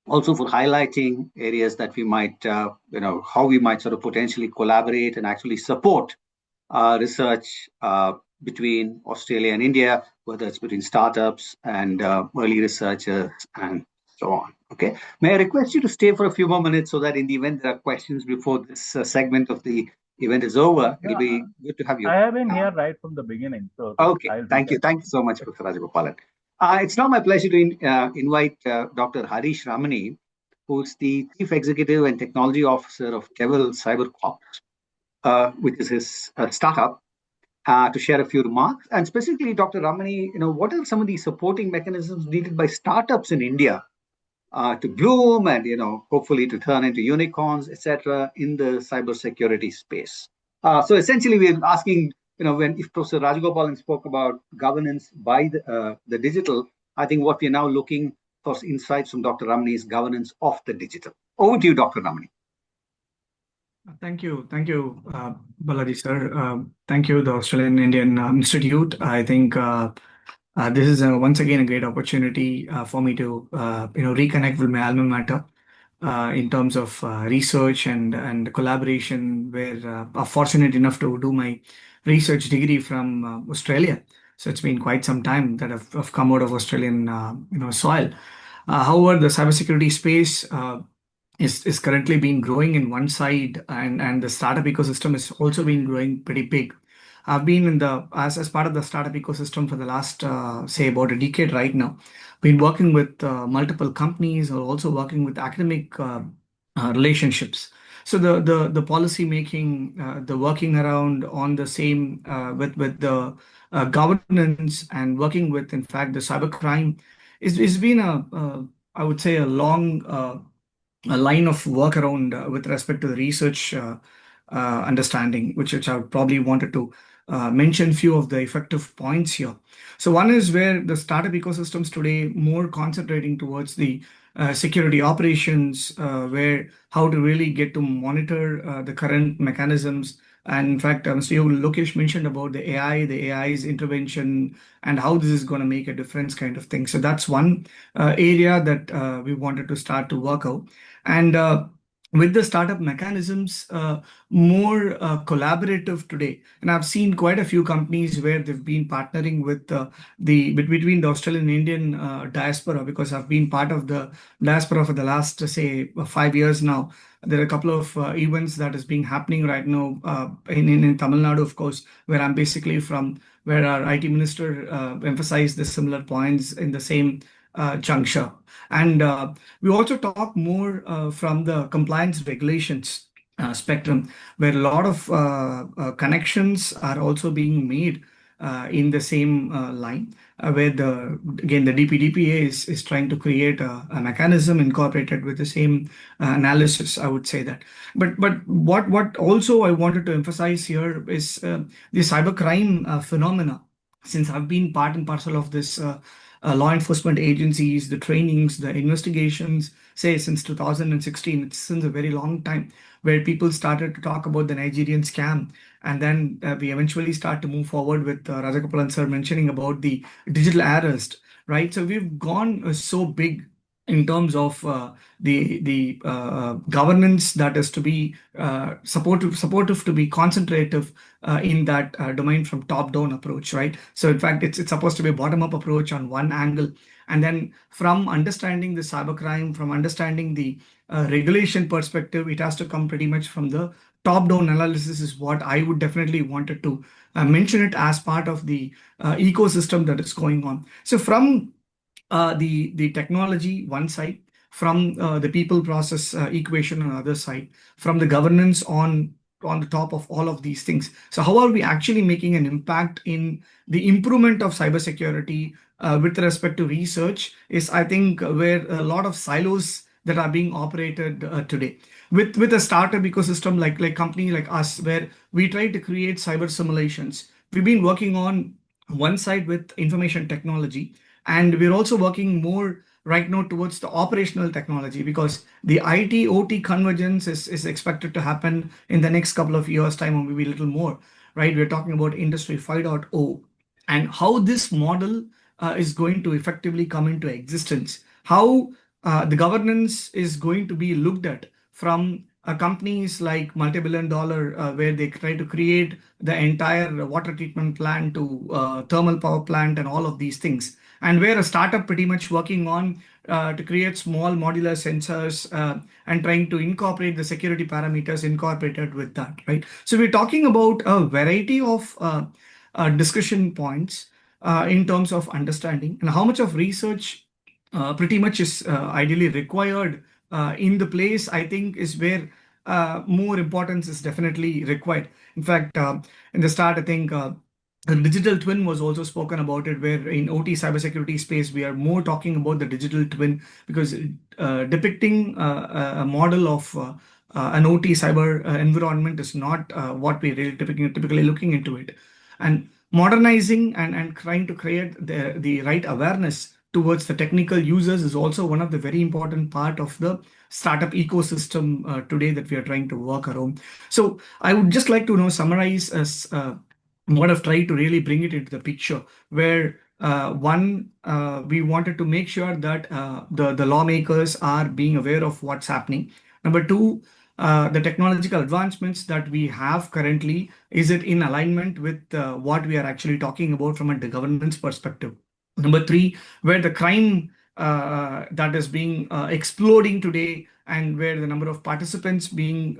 also for highlighting areas that we might, how we might sort of potentially collaborate and actually support research between Australia and India, whether it's between startups and early researchers and so on. Okay. May I request you to stay for a few more minutes so that in the event there are questions before this segment of the event is over, it'll be good to have you. I have been here right from the beginning. So okay. Thank you. Thank you so much, Professor Rajagopalan. It's now my pleasure to invite Dr. Harish Ramani, who's the Chief Executive and Technology Officer of Devil Cyber Corp, which is his startup, to share a few remarks. And specifically, Dr. Ramani, what are some of the supporting mechanisms needed by startups in India to bloom and, hopefully to turn into unicorns, etc., in the cybersecurity space? So essentially, we're asking, if Professor Rajagopalan spoke about governance by the digital, I think what we're now looking for insights from Dr. Ramani is governance of the digital. Over to you, Dr. Ramani. Thank you, Balaji sir. Thank you, the Australian Indian Institute. I think this is once again a great opportunity for me to reconnect with my alma mater in terms of research and collaboration, where I'm fortunate enough to do my research degree from Australia. So it's been quite some time that I've come out of Australian soil. However, the cybersecurity space is currently been growing in one side, and the startup ecosystem has also been growing pretty big. I've been as part of the startup ecosystem for the last say about a decade right now. Been working with multiple companies, or also working with academic relationships. So the policy making, the working around on the same with the governance, and working with, in fact, the cybercrime is been I would say a long a line of work around with respect to the research understanding, which I probably wanted to mention few of the effective points here. So one is where the startup ecosystems today more concentrating towards the security operations, where how to really get to monitor the current mechanisms. And in fact, Mr. Lokesh mentioned about the AI's intervention, and how this is going to make a difference kind of thing. So that's one area that we wanted to start to work out. And with the startup mechanisms, more collaborative today. And I've seen quite a few companies where they've been partnering with between the Australian Indian diaspora, because I've been part of the diaspora for the last, say, 5 years now. There are a couple of events that is being happening right now in Tamil Nadu, of course, where I'm basically from, where our IT minister emphasized the similar points in the same juncture. And we also talk more from the compliance regulations spectrum, where a lot of connections are also being made in the same line, where the DPDPA is trying to create a mechanism incorporated with the same analysis. I would say that. But what also I wanted to emphasize here is the cybercrime phenomena. Since I've been part and parcel of this law enforcement agencies, the trainings, the investigations, say since 2016, it's since a very long time, where people started to talk about the Nigerian scam. And then we eventually start to move forward with Rajagopalan sir mentioning about the digital arrest, right? So we've gone so big in terms of the governance that is to be supportive to be concentrative in that domain from top-down approach, right? So in fact, it's supposed to be a bottom-up approach on one angle. And then from understanding the cybercrime, from understanding the regulation perspective, it has to come pretty much from the top-down analysis is what I would definitely wanted to mention it as part of the ecosystem that is going on. So from the technology one side, from the people process equation on the other side, from the governance on the top of all of these things. So how are we actually making an impact in the improvement of cybersecurity with respect to research is, I think, where a lot of silos that are being operated today. With a startup ecosystem like company like us, where we try to create cyber simulations. We've been working on one side with information technology, and we're also working more right now towards the operational technology, because the IT OT convergence is expected to happen in the next couple of years' time, or maybe a little more, right? We're talking about Industry 5.0 and how this model is going to effectively come into existence, how the governance is going to be looked at from companies like multi-billion-dollar, where they try to create the entire water treatment plant to thermal power plant and all of these things. And where a startup pretty much working on to create small modular sensors and trying to incorporate the security parameters incorporated with that, right? So we're talking about a variety of discussion points in terms of understanding and how much of research pretty much is ideally required in the place, I think, is where more importance is definitely required. In fact, in the start, I think the digital twin was also spoken about it, where in OT cybersecurity space, we are more talking about the digital twin, because depicting a model of an OT cyber environment is not what we really typically looking into it. And modernizing and trying to create the right awareness towards the technical users is also one of the very important part of the startup ecosystem today that we are trying to work around. So I would just like to summarize as what I've tried to really bring it into the picture, where one, we wanted to make sure that the lawmakers are being aware of what's happening. Number two, the technological advancements that we have currently, is it in alignment with what we are actually talking about from a governance perspective? Number three, where the crime that is being exploding today, and where the number of participants being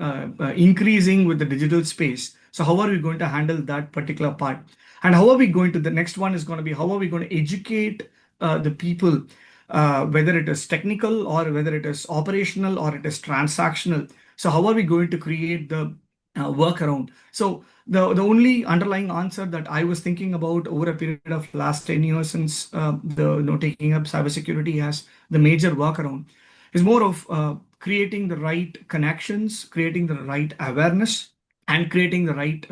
increasing with the digital space. So how are we going to handle that particular part? And how are we going to, the next one is going to be, how are we going to educate the people, whether it is technical or whether it is operational or it is transactional? So how are we going to create the workaround? So the only underlying answer that I was thinking about over a period of last 10 years since taking up cybersecurity as the major workaround is more of creating the right connections, creating the right awareness, and creating the right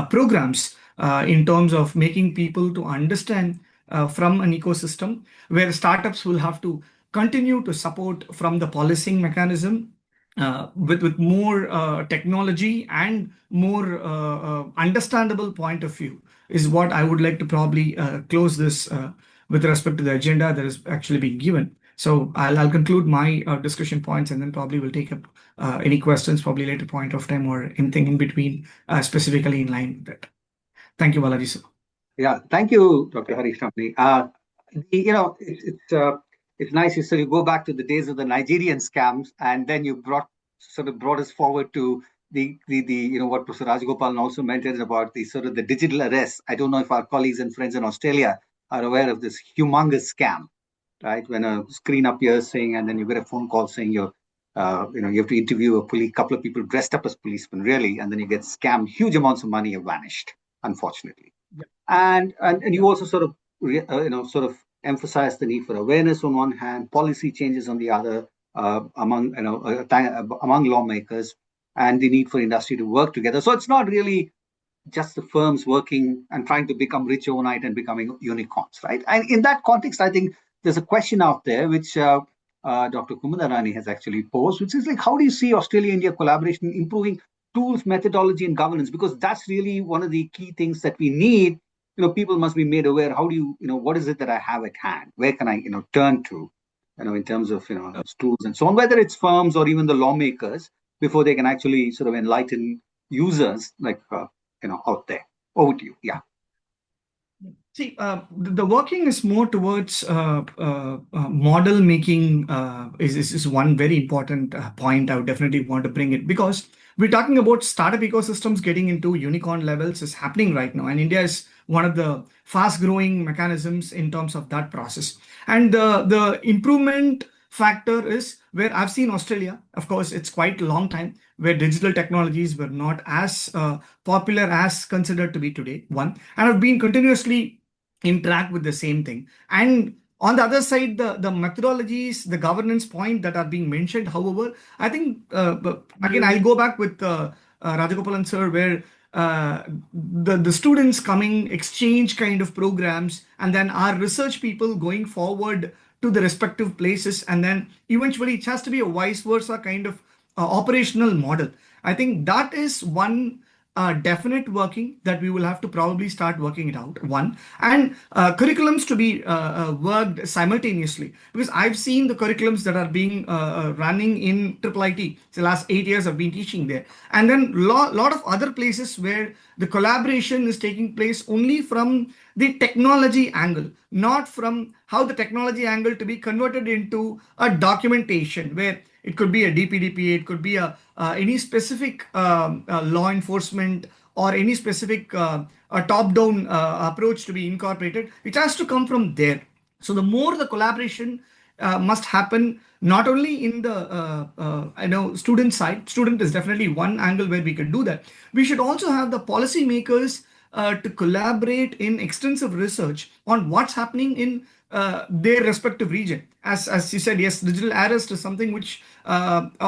programs in terms of making people to understand from an ecosystem where startups will have to continue to support from the policing mechanism with more technology and more understandable point of view is what I would like to probably close this with respect to the agenda that is actually being given. So I'll conclude my discussion points, and then probably we'll take up any questions probably later point of time or anything in between specifically in line with that. Thank you, Balaji sir. Yeah, thank you, Dr. Harish Ramani. It's nice you go back to the days of the Nigerian scams, and then you brought us forward to the what Professor Rajagopalan also mentioned about the sort of the digital arrest. I don't know if our colleagues and friends in Australia are aware of this humongous scam, right? When a screen appears saying, and then you get a phone call saying you have to interview a couple of people dressed up as policemen, really, and then you get scammed. Huge amounts of money have vanished, unfortunately. And you also sort of sort of emphasize the need for awareness on one hand, policy changes on the other, among among lawmakers, and the need for industry to work together. So it's not really just the firms working and trying to become rich overnight and becoming unicorns, right? And in that context, I think there's a question out there which Dr. Kumadarani has actually posed, which is like, how do you see Australia-India collaboration improving tools, methodology, and governance? Because that's really one of the key things that we need. People must be made aware. How do you, what is it that I have at hand? Where can I, turn to, in terms of, tools and so on, whether it's firms or even the lawmakers, before they can actually sort of enlighten users like, out there. Over to you. Yeah. See, the working is more towards model making is one very important point. I would definitely want to bring it, because we're talking about startup ecosystems getting into unicorn levels is happening right now. And India is one of the fast growing mechanisms in terms of that process. And the improvement factor is where I've seen Australia, of course, it's quite a long time, where digital technologies were not as popular as considered to be today, one, and have been continuously interact with the same thing. And on the other side, the methodologies, the governance point that are being mentioned, however, I think, again, I'll go back with Rajagopalan sir, where the students coming, exchange kind of programs, and then our research people going forward to the respective places, and then eventually it has to be a vice versa kind of operational model. I think that is one definite working that we will have to probably start working it out, one. And curriculums to be worked simultaneously, because I've seen the curriculums that are being running in IIIT. The last 8 years I've been teaching there, and then lot of other places where the collaboration is taking place only from the technology angle, not from how the technology angle to be converted into a documentation, where it could be a DPDP, it could be any specific law enforcement, or any specific top-down approach to be incorporated. It has to come from there. So the more the collaboration must happen, not only in the student side. Student is definitely one angle where we can do that. We should also have the policymakers to collaborate in extensive research on what's happening in their respective region. As you said, yes, digital arrest is something which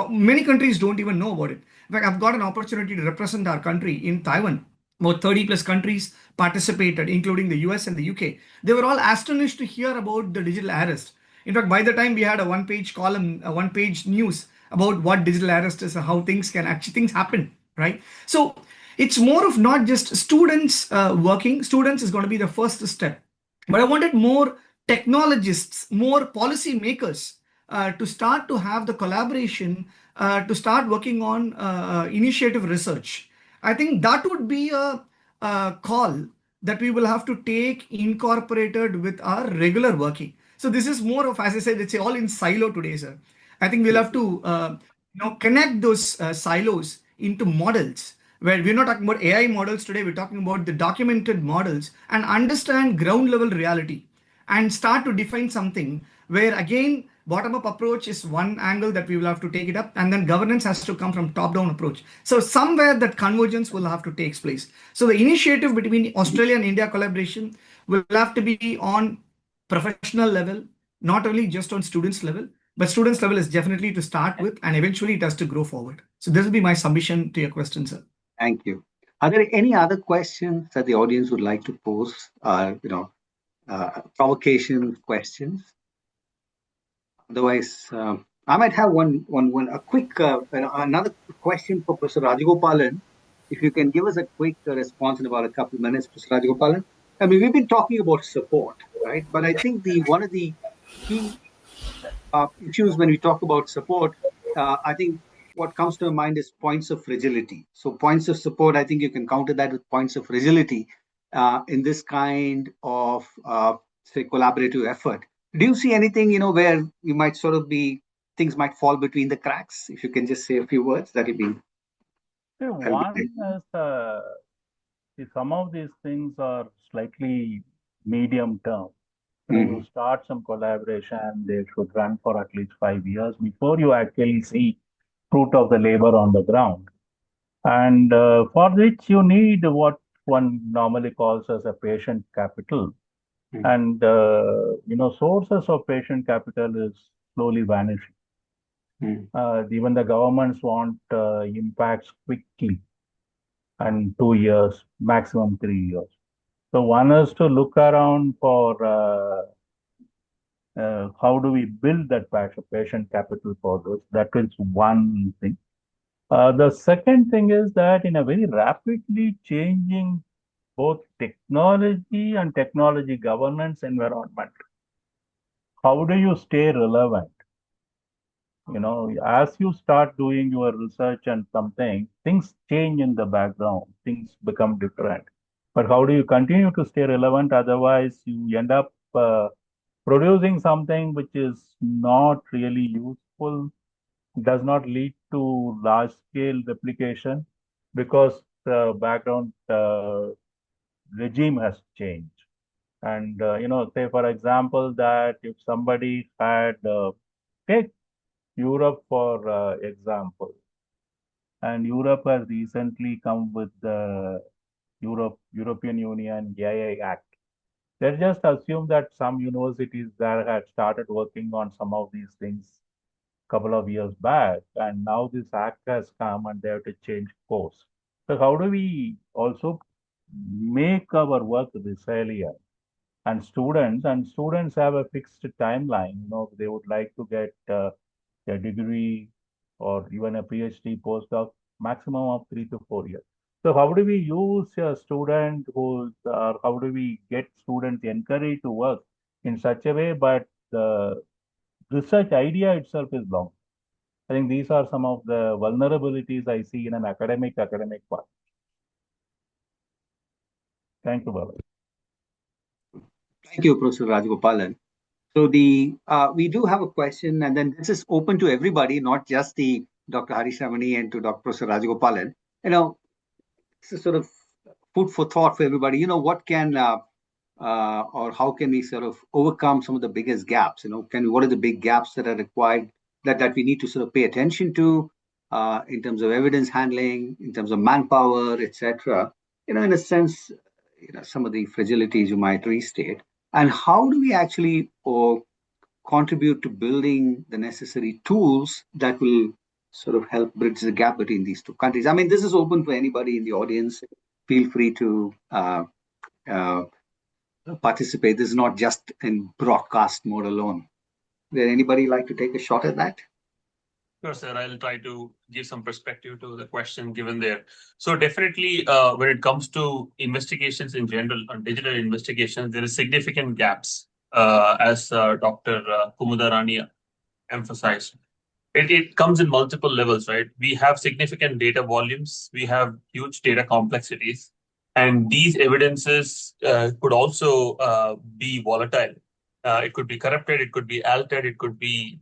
many countries don't even know about it. In fact, I've got an opportunity to represent our country in Taiwan. About 30 plus countries participated, including the US and the UK. They were all astonished to hear about the digital arrest. In fact, by the time we had a one-page column, a one-page news about what digital arrest is and how things happen, right? So it's more of not just students working. Students is going to be the first step. But I wanted more technologists, more policy makers to start to have the collaboration, to start working on initiative research. I think that would be a call that we will have to take incorporated with our regular working. So this is more of, as I said, it's all in silo today, sir. I think we'll have to connect those silos into models, where we're not talking about AI models today, we're talking about the documented models, and understand ground level reality and start to define something where, again, bottom-up approach is one angle that we will have to take it up, and then governance has to come from top-down approach. So somewhere that convergence will have to take place. So the initiative between Australia and India collaboration will have to be on professional level, not only just on students level, but students level is definitely to start with, and eventually it has to grow forward. So this will be my submission to your question, sir. Thank you. Are there any other questions that the audience would like to pose? Provocation questions. Otherwise, I might have a quick another question for Professor Rajagopalan. If you can give us a quick response in about a couple of minutes, Professor Rajagopalan. I mean, we've been talking about support, right? But I think one of the key issues when we talk about support, I think what comes to mind is points of fragility. So points of support, I think you can counter that with points of fragility in this kind of, say, collaborative effort. Do you see anything, where you might sort of things might fall between the cracks? If you can just say a few words, that would be. One is, some of these things are slightly medium term. You start some collaboration, they should run for at least 5 years before you actually see fruit of the labor on the ground. And for which you need what one normally calls as a patient capital. Mm. And sources of patient capital is slowly vanishing. Even the governments want impacts quickly, and 2 years, maximum 3 years. So one is to look around for how do we build that patient capital for this. That is one thing. The second thing is that in a very rapidly changing both technology and technology governance environment, how do you stay relevant? As you start doing your research and something, things change in the background, things become different. But how do you continue to stay relevant? Otherwise, you end up producing something which is not really useful, does not lead to large scale replication because the background regime has changed. And, say, for example, that if somebody had, take Europe for example, and Europe has recently come with the European Union AI Act. Let's just assume that some universities there had started working on some of these things a couple of years back, and now this act has come and they have to change course. So how do we also make our work resilient? And students have a fixed timeline. They would like to get a degree or even a PhD postdoc, maximum of 3 to 4 years. So how do we use a student how do we get students encouraged to work in such a way, but the research idea itself is long? I think these are some of the vulnerabilities I see in an academic part. Thank you, Balaji. Thank you, Professor Rajagopalan. So we do have a question, and then this is open to everybody, not just the Dr. Harish Ramani and to Dr. Professor Rajagopalan. This is sort of food for thought for everybody. What can or how can we sort of overcome some of the biggest gaps? What are the big gaps that are required that we need to sort of pay attention to in terms of evidence handling, in terms of manpower, etc. In a sense, some of the fragilities you might restate. And how do we actually contribute to building the necessary tools that will sort of help bridge the gap between these two countries? I mean, this is open to anybody in the audience. Feel free to participate. This is not just in broadcast mode alone. Would anybody like to take a shot at that? Sure, sir. I'll try to give some perspective to the question given there. So definitely, when it comes to investigations in general, on digital investigations, there is significant gaps, as Dr. Kumudarani emphasized. It comes in multiple levels, right? We have significant data volumes. We have huge data complexities. And these evidences could also be volatile. It could be corrupted. It could be altered. It could be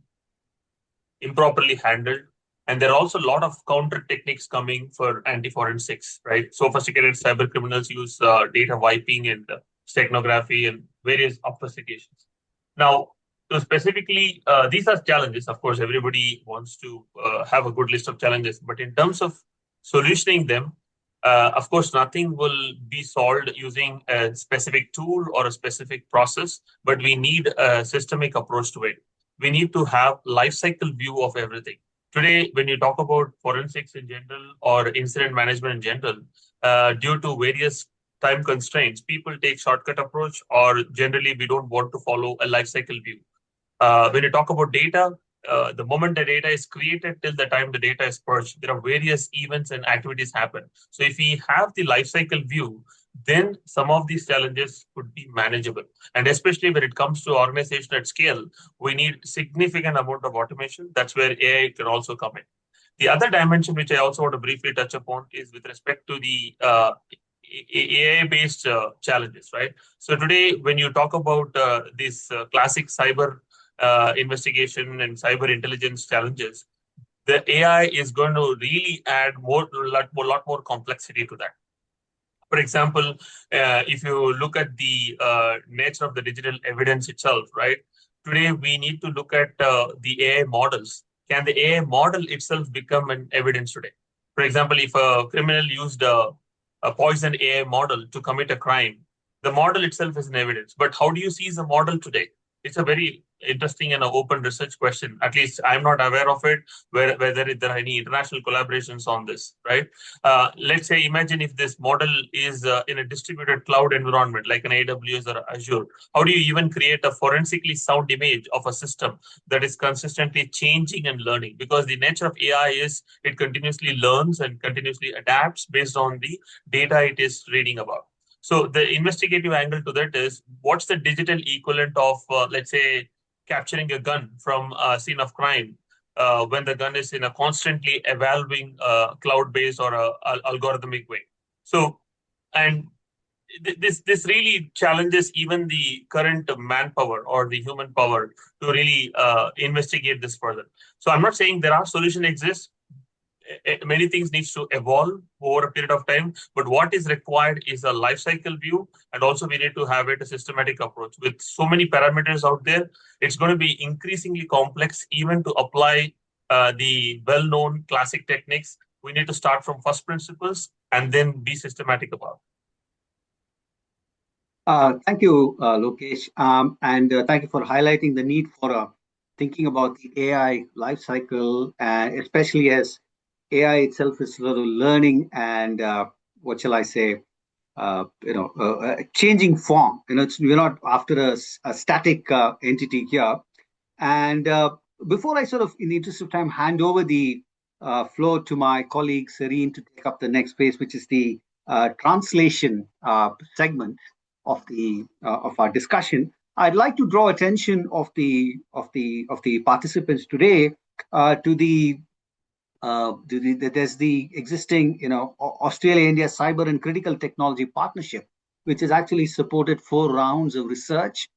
improperly handled. And there are also a lot of counter techniques coming for anti-forensics, right? Sophisticated cyber criminals use data wiping and steganography and various obfuscations. Now, so specifically, these are challenges. Of course, everybody wants to have a good list of challenges. But in terms of solutioning them, of course, nothing will be solved using a specific tool or a specific process, but we need a systemic approach to it. We need to have life cycle view of everything. Today, when you talk about forensics in general or incident management in general, due to various time constraints, people take shortcut approach, or generally we don't want to follow a life cycle view. When you talk about data, the moment the data is created till the time the data is purged, there are various events and activities happen. So if we have the life cycle view, then some of these challenges could be manageable. And especially when it comes to organization at scale, we need significant amount of automation. That's where AI can also come in. The other dimension, which I also want to briefly touch upon, is with respect to the AI-based challenges, right? So today, when you talk about these classic cyber investigation and cyber intelligence challenges, the AI is going to really add a lot more complexity to that. For example, if you look at the nature of the digital evidence itself, right? Today, we need to look at the AI models. Can the AI model itself become an evidence today? For example, if a criminal used a poison AI model to commit a crime, the model itself is an evidence. But how do you seize a model today? It's a very interesting and open research question. At least I'm not aware of it, whether there are any international collaborations on this, right? Let's say, imagine if this model is in a distributed cloud environment, like an AWS or Azure. How do you even create a forensically sound image of a system that is consistently changing and learning? Because the nature of AI is it continuously learns and continuously adapts based on the data it is reading about. So the investigative angle to that is, what's the digital equivalent of, let's say, capturing a gun from a scene of crime when the gun is in a constantly evolving cloud-based or algorithmic way. So, and this really challenges even the current manpower or the human power to really investigate this further. So I'm not saying there are solutions exist. Many things needs to evolve over a period of time, but what is required is a life cycle view, and also we need to have it a systematic approach. With so many parameters out there, it's going to be increasingly complex even to apply the well-known classic techniques. We need to start from first principles and then be systematic about it. Thank you, Lokesh, and thank you for highlighting the need for thinking about the AI life cycle, especially as AI itself is sort of learning and what shall I say, changing form. We're not after a static entity here. And before I sort of, in the interest of time, hand over the floor to my colleague Serene to take up the next phase, which is the translation segment of our discussion, I'd like to draw attention of the participants today to there's the existing Australia-India Cyber and Critical Technology Partnership, which has actually supported 4 rounds of research.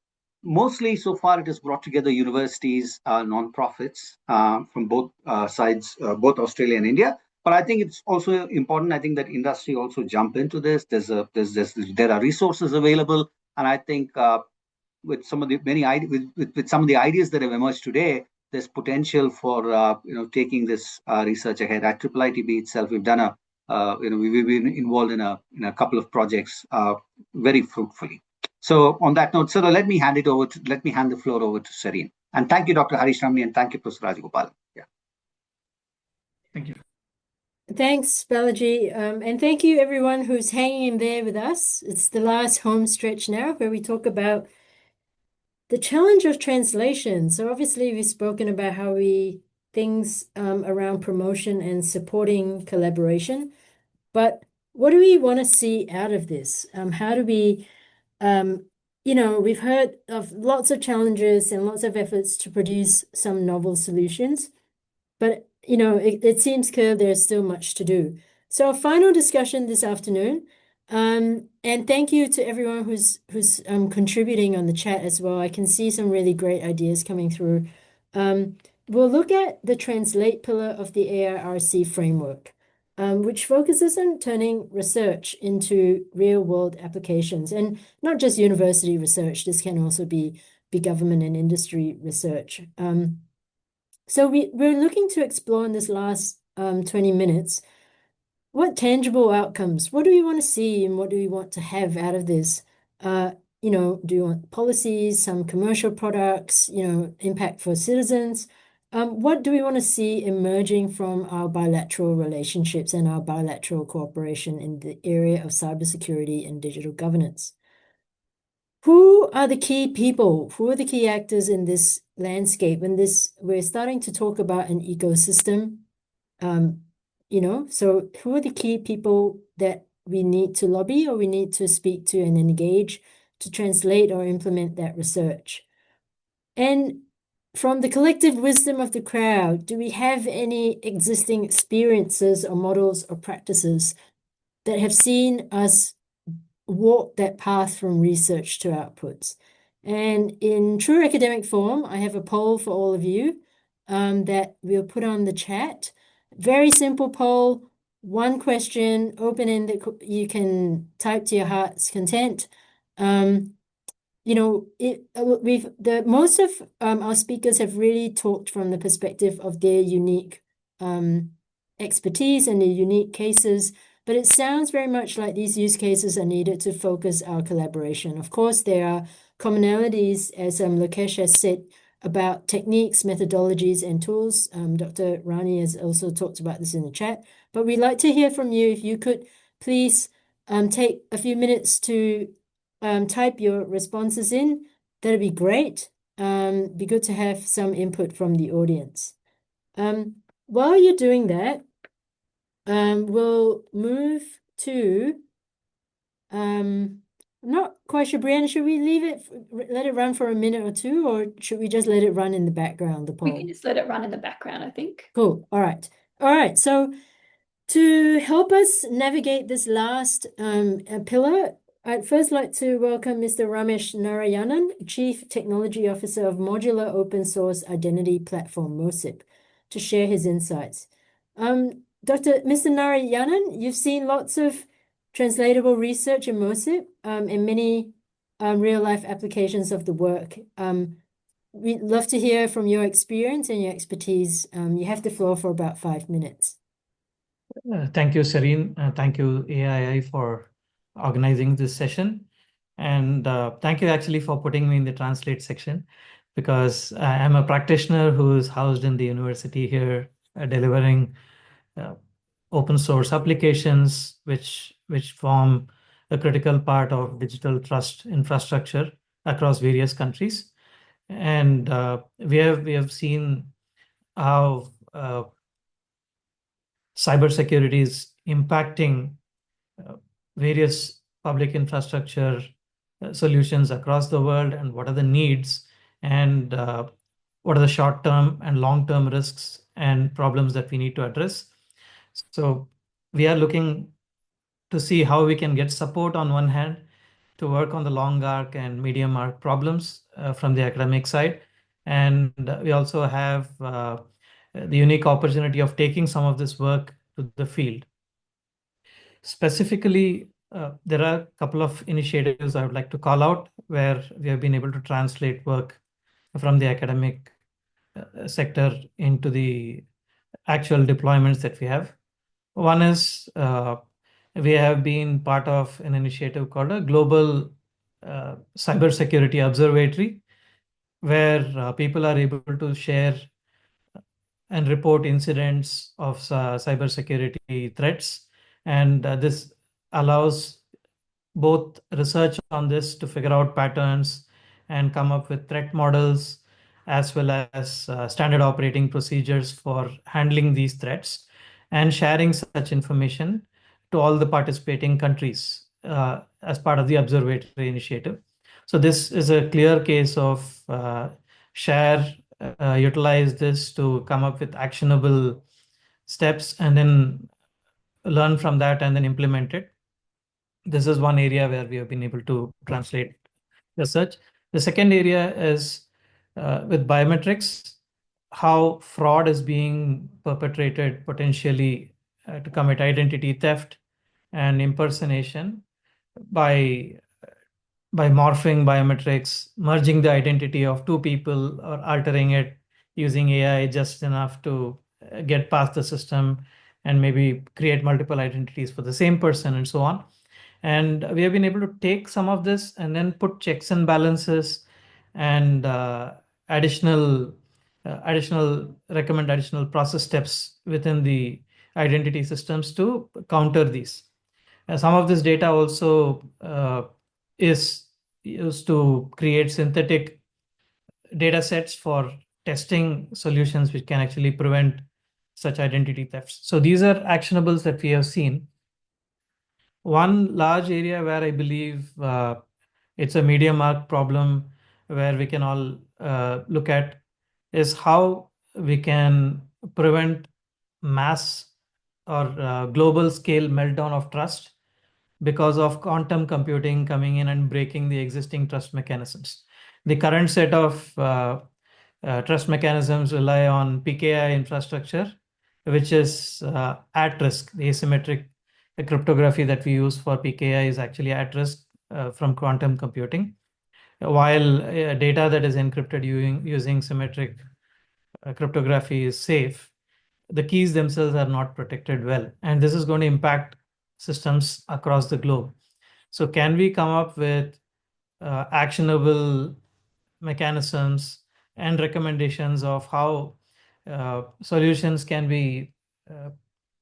Mostly so far it has brought together universities, non-profits from both sides, both Australia and India. But I think it's also important, I think, that industry also jump into this. There are resources available, and I think with some of the with some of the ideas that have emerged today, there's potential for taking this research ahead. At IIITB itself, we've done we've been involved in a couple of projects very fruitfully. So on that note, sir, let me hand the floor over to Serene. And thank you, Dr. Harish Ramani, and thank you, Professor Rajagopalan. Yeah. Thank you. Thanks, Balaji. And thank you, everyone who's hanging in there with us. It's the last home stretch now where we talk about the challenge of translation. So obviously we've spoken about how things around promotion and supporting collaboration, but what do we want to see out of this? How do we, we've heard of lots of challenges and lots of efforts to produce some novel solutions, but it seems clear there's still much to do. So our final discussion this afternoon, and thank you to everyone who's contributing on the chat as well. I can see some really great ideas coming through. We'll look at the translate pillar of the AIRC framework, which focuses on turning research into real-world applications, and not just university research. This can also be government and industry research. So we're looking to explore in this last 20 minutes, what tangible outcomes, what do we want to see and what do we want to have out of this? Do you want policies, some commercial products, impact for citizens? What do we want to see emerging from our bilateral relationships and our bilateral cooperation in the area of cybersecurity and digital governance? Who are the key people? Who are the key actors in this landscape? And we're starting to talk about an ecosystem. So who are the key people that we need to lobby or we need to speak to and engage to translate or implement that research? And from the collective wisdom of the crowd, do we have any existing experiences or models or practices that have seen us walk that path from research to outputs? And in true academic form, I have a poll for all of you that we'll put on the chat. Very simple poll, one question, open-ended, you can type to your heart's content. Most of our speakers have really talked from the perspective of their unique expertise and their unique cases. but it sounds very much like these use cases are needed to focus our collaboration. Of course, there are commonalities, as Lokesh has said, about techniques, methodologies, and tools. Dr. Rani has also talked about this in the chat, but we'd like to hear from you. If you could please take a few minutes to type your responses in, that'd be great. Be good to have some input from the audience. While you're doing that, we'll move to, I'm not quite sure, Brianna, should we leave it, let it run for a minute or two, or should we just let it run in the background, the We poll? can just let it run in the background, I think. Cool. All right. All right. So to help us navigate this last pillar, I'd first like to welcome Mr. Ramesh Narayanan, Chief Technology Officer of Modular Open Source Identity Platform, MOSIP, to share his insights. Mr. Narayanan, you've seen lots of translatable research in MOSIP and many real-life applications of the work. We'd love to hear from your experience and your expertise. You have the floor for about 5 minutes. Thank you, Serene. Thank you, AII, for organizing this session. And thank you actually for putting me in the translate section, because I'm a practitioner who is housed in the university here, delivering open source applications, which form a critical part of digital trust infrastructure across various countries. And we have seen how cybersecurity is impacting various public infrastructure solutions across the world, and what are the needs, and what are the short-term and long-term risks and problems that we need to address. So we are looking to see how we can get support on one hand to work on the long arc and medium arc problems from the academic side. And we also have the unique opportunity of taking some of this work to the field. Specifically, there are a couple of initiatives I would like to call out where we have been able to translate work from the academic sector into the actual deployments that we have. One is we have been part of an initiative called a Global Cybersecurity Observatory, where people are able to share and report incidents of cybersecurity threats. And this allows both research on this to figure out patterns and come up with threat models, as well as standard operating procedures for handling these threats, and sharing such information to all the participating countries as part of the observatory initiative. So this is a clear case of utilize this to come up with actionable steps, and then learn from that and then implement it. This is one area where we have been able to translate research. The second area is with biometrics, how fraud is being perpetrated potentially to commit identity theft and impersonation by morphing biometrics, merging the identity of two people, or altering it using AI just enough to get past the system and maybe create multiple identities for the same person, and so on. And we have been able to take some of this and then put checks and balances and recommend additional process steps within the identity systems to counter these. Some of this data also is used to create synthetic data sets for testing solutions which can actually prevent such identity thefts. So these are actionables that we have seen. One large area where I believe it's a medium arc problem where we can all look at is how we can prevent mass or global scale meltdown of trust because of quantum computing coming in and breaking the existing trust mechanisms. The current set of trust mechanisms rely on PKI infrastructure, which is at risk. The asymmetric cryptography that we use for PKI is actually at risk from quantum computing, while data that is encrypted using symmetric cryptography is safe. The keys themselves are not protected well, and this is going to impact systems across the globe. So can we come up with actionable mechanisms and recommendations of how solutions can be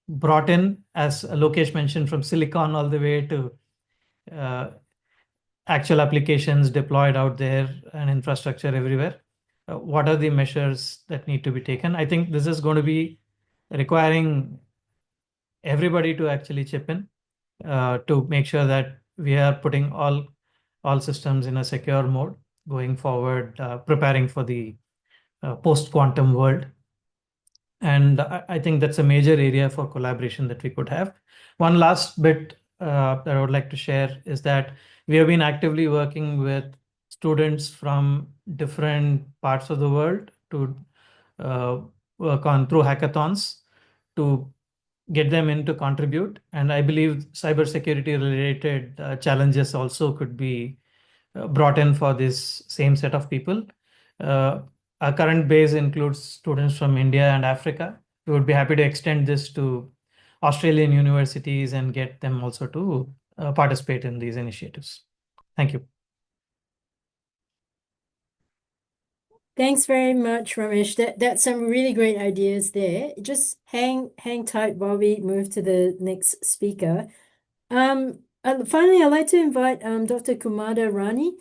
brought in, as Lokesh mentioned, from silicon all the way to actual applications deployed out there and infrastructure everywhere? What are the measures that need to be taken? I think this is going to be requiring everybody to actually chip in to make sure that we are putting all systems in a secure mode going forward, preparing for the post-quantum world. And I think that's a major area for collaboration that we could have. One last bit that I would like to share is that we have been actively working with students from different parts of the world to work on through hackathons to get them in to contribute. And I believe cybersecurity related challenges also could be brought in for this same set of people. Our current base includes students from India and Africa. We would be happy to extend this to Australian universities and get them also to participate in these initiatives. Thank you. Thanks very much, Ramesh. That's some really great ideas there. Just hang tight while we move to the next speaker. Finally, I'd like to invite Dr. Kumada Rani,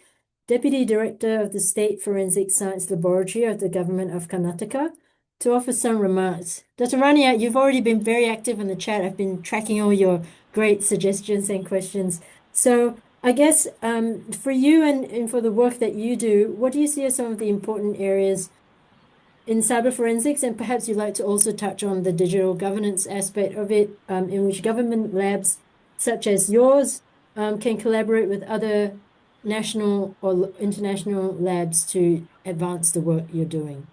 Deputy Director of the State Forensic Science Laboratory of the Government of Karnataka, to offer some remarks. Dr. Rani, you've already been very active in the chat. I've been tracking all your great suggestions and questions. So I guess for you and for the work that you do, what do you see as some of the important areas in cyber forensics? And perhaps you'd like to also touch on the digital governance aspect of it, in which government labs such as yours can collaborate with other national or international labs to advance the work you're doing.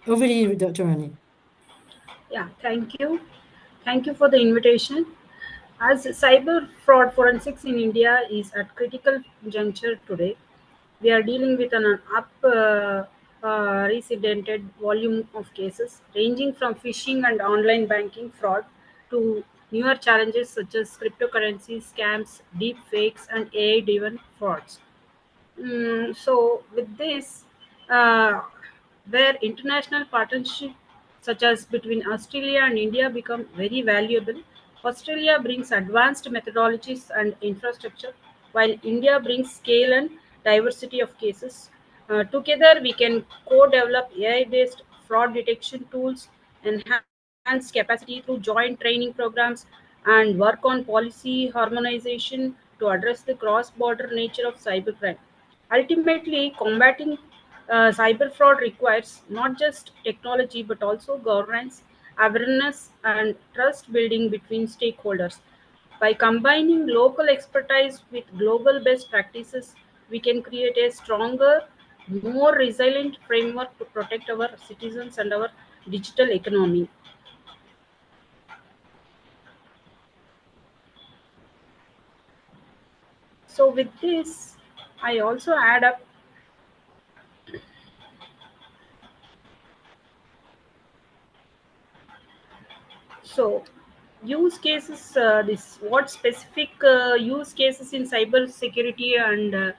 Over to you, Dr. Rani. Yeah, thank you. Thank you for the invitation. As cyber fraud forensics in India is at critical juncture today, we are dealing with an unprecedented volume of cases ranging from phishing and online banking fraud to newer challenges such as cryptocurrency scams, deep fakes, and AI-driven frauds. So with this, where international partnership such as between Australia and India become very valuable. Australia brings advanced methodologies and infrastructure, while India brings scale and diversity of cases. Together, we can co-develop AI-based fraud detection tools, enhance capacity through joint training programs, and work on policy harmonization to address the cross-border nature of cybercrime. Ultimately, combating cyber fraud requires not just technology but also governance, awareness, and trust building between stakeholders. By combining local expertise with global best practices, we can create a stronger, more resilient framework to protect our citizens and our digital economy. So with this, I also add up use cases. What specific use cases in cyber security and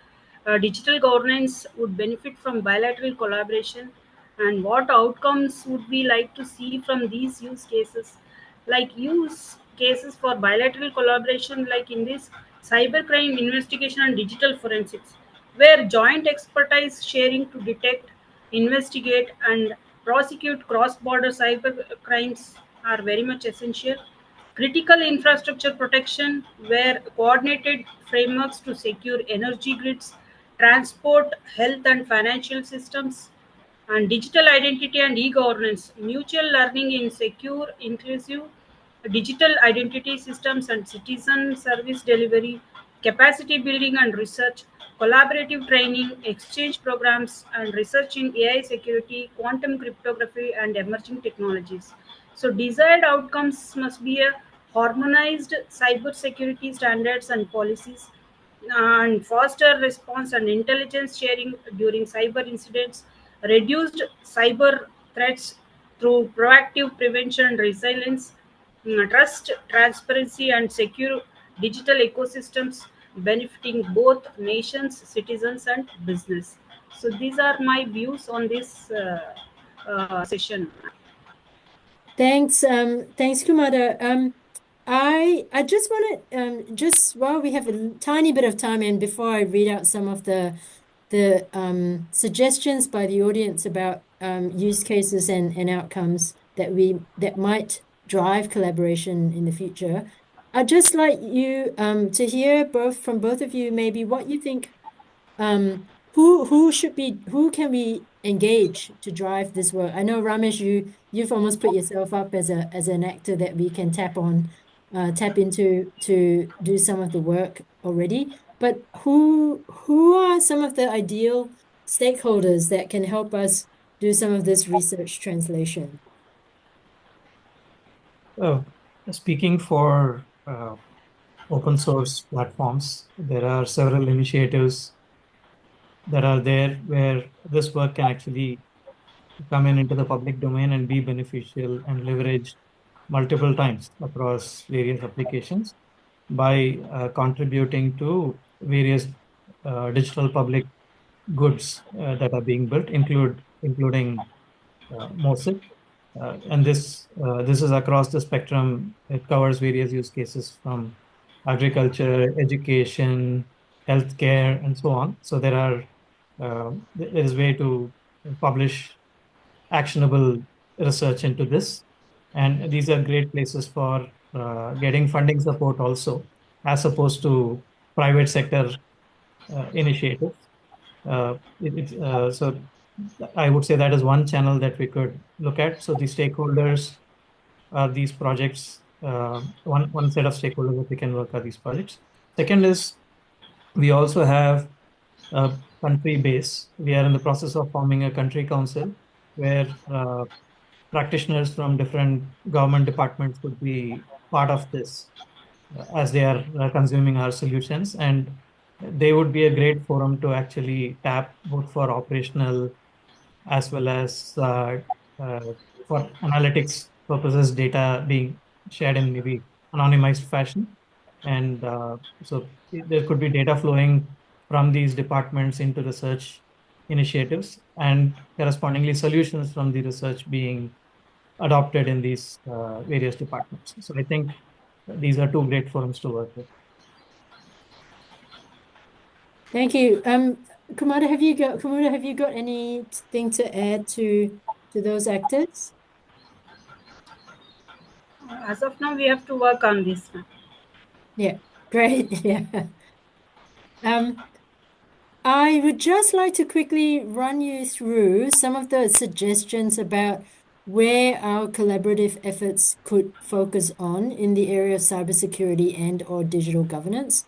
digital governance would benefit from bilateral collaboration, and what outcomes would we like to see from these use cases? Like use cases for bilateral collaboration, like in this cybercrime investigation and digital forensics, where joint expertise sharing to detect, investigate, and prosecute cross-border cyber crimes are very much essential. Critical infrastructure protection, where coordinated frameworks to secure energy grids, transport, health, and financial systems, and digital identity and e-governance, mutual learning in secure, inclusive digital identity systems and citizen service delivery, capacity building and research, collaborative training, exchange programs, and research in AI security, quantum cryptography, and emerging technologies. So desired outcomes must be a harmonized cyber security standards and policies, and faster response and intelligence sharing during cyber incidents, reduced cyber threats, through proactive prevention and resilience, trust, transparency, and secure digital ecosystems benefiting both nations, citizens, and business. So these are my views on this session. Thanks, Kumada. I just want to just while we have a tiny bit of time, and before I read out some of the suggestions by the audience about use cases and outcomes that might drive collaboration in the future, I'd just like you to hear from both of you maybe what you think. Who can we engage to drive this work? I know, Ramesh, you've almost put yourself up as an actor that we can tap into to do some of the work already. But who are some of the ideal stakeholders that can help us do some of this research translation? Speaking for open source platforms, there are several initiatives that are there where this work can actually come into the public domain and be beneficial and leveraged multiple times across various applications by contributing to various digital public goods that are being built, including MOSIP. And this is across the spectrum. It covers various use cases from agriculture, education, healthcare, and so on. So there is way to publish actionable research into this. And these are great places for getting funding support also, as opposed to private sector initiatives. So I would say that is one channel that we could look at. So the stakeholders are these projects. One set of stakeholders that we can work on these projects. Second is we also have a country base. We are in the process of forming a country council where practitioners from different government departments would be part of this as they are consuming our solutions. And they would be a great forum to actually tap both for operational as well as for analytics purposes, data being shared in maybe anonymized fashion. And so there could be data flowing from these departments into research initiatives and correspondingly solutions from the research being adopted in these various departments. So I think these are two great forums to work with. Thank you. Kumada, have you got anything to add to those actors? As of now, we have to work on this. Yeah, great. Yeah. I would just like to quickly run you through some of the suggestions about where our collaborative efforts could focus on in the area of cybersecurity and/or digital governance.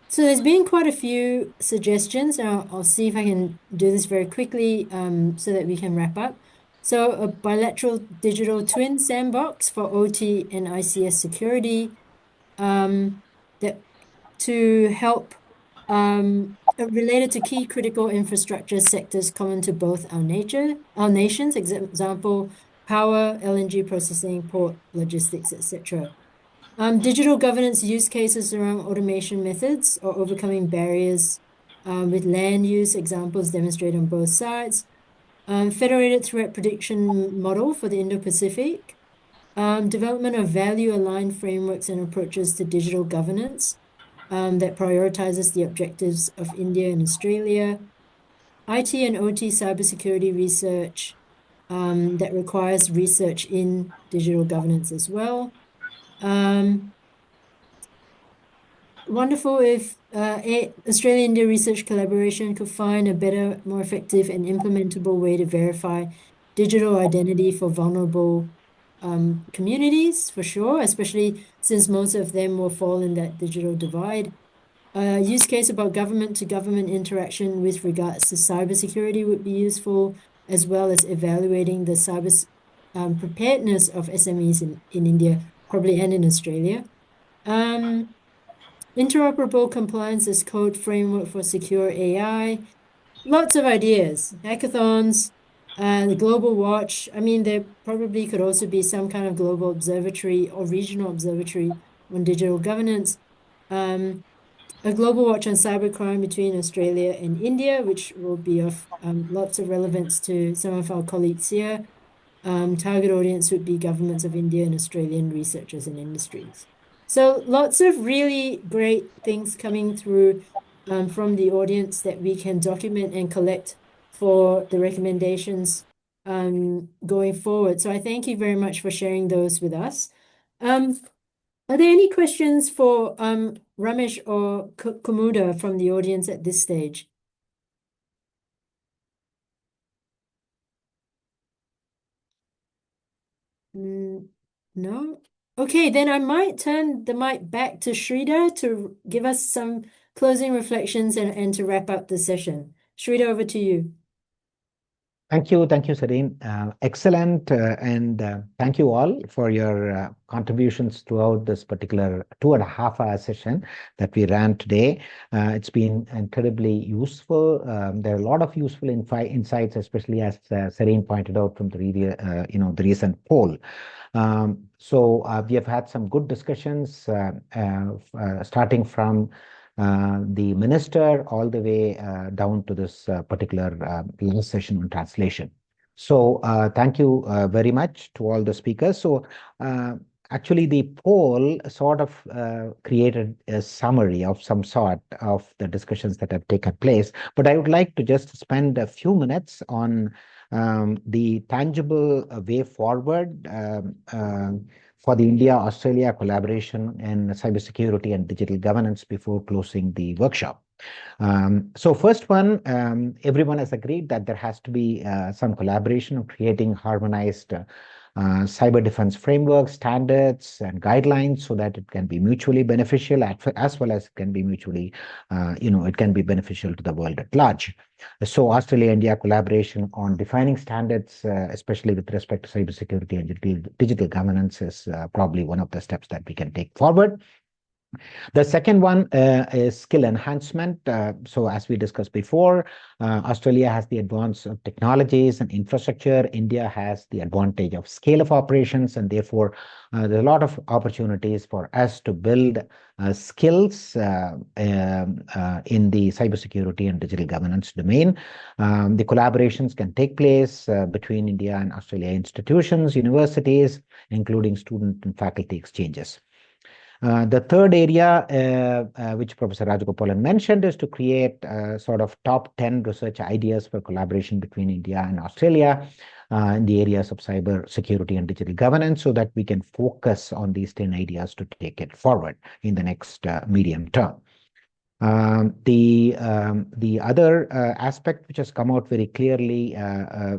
So there's been quite a few suggestions. I'll see if I can do this very quickly so that we can wrap up. So a bilateral digital twin sandbox for OT and ICS security that to help related to key critical infrastructure sectors common to both our nations, example, power, LNG processing, port, logistics, etc. Digital governance use cases around automation methods or overcoming barriers with land use examples demonstrated on both sides. Federated threat prediction model for the Indo-Pacific. Development of value-aligned frameworks and approaches to digital governance that prioritizes the objectives of India and Australia. IT and OT cybersecurity research that requires research in digital governance as well. Wonderful if Australia-India research collaboration could find a better, more effective and implementable way to verify digital identity for vulnerable communities, for sure, especially since most of them will fall in that digital divide. Use case about government-to-government interaction with regards to cybersecurity would be useful, as well as evaluating the cyber preparedness of SMEs in India, probably, and in Australia. Interoperable compliance as code framework for secure AI. Lots of ideas. Hackathons, The Global Watch, I mean, there probably could also be some kind of global observatory or regional observatory on digital governance. A global watch on cybercrime between Australia and India, which will be of lots of relevance to some of our colleagues here. Target audience would be governments of India and Australian researchers and industries. So lots of really great things coming through from the audience that we can document and collect for the recommendations going forward. So I thank you very much for sharing those with us. Are there any questions for Ramesh or Kumuda from the audience at this stage? No? Okay, then I might turn the mic back to Sridhar to give us some closing reflections and to wrap up the session. Sridhar, over to you. Thank you, Serene. Excellent, and thank you all for your contributions throughout this particular 2.5-hour session that we ran today. It's been incredibly useful. There are a lot of useful insights, especially as Serene pointed out from the recent poll. So we have had some good discussions, starting from the minister all the way down to this particular last session on translation. So thank you very much to all the speakers. So actually the poll sort of created a summary of some sort of the discussions that have taken place, but I would like to just spend a few minutes on the tangible way forward for the India-Australia collaboration in cybersecurity and digital governance before closing the workshop. So first one, everyone has agreed that there has to be some collaboration of creating harmonized cyber defense frameworks, standards, and guidelines so that it can be mutually beneficial as well as it can be mutually, it can be beneficial to the world at large. So Australia-India collaboration on defining standards, especially with respect to cybersecurity and digital governance, is probably one of the steps that we can take forward. The second one is skill enhancement. So as we discussed before, Australia has the advance of technologies and infrastructure. India has the advantage of scale of operations, and therefore there's a lot of opportunities for us to build skills in the cybersecurity and digital governance domain. The collaborations can take place between India and Australia institutions, universities, including student and faculty exchanges. The third area, which Professor Rajagopalan mentioned, is to create sort of top 10 research ideas for collaboration between India and Australia in the areas of cyber security and digital governance, so that we can focus on these 10 ideas to take it forward in the next medium term. The other aspect which has come out very clearly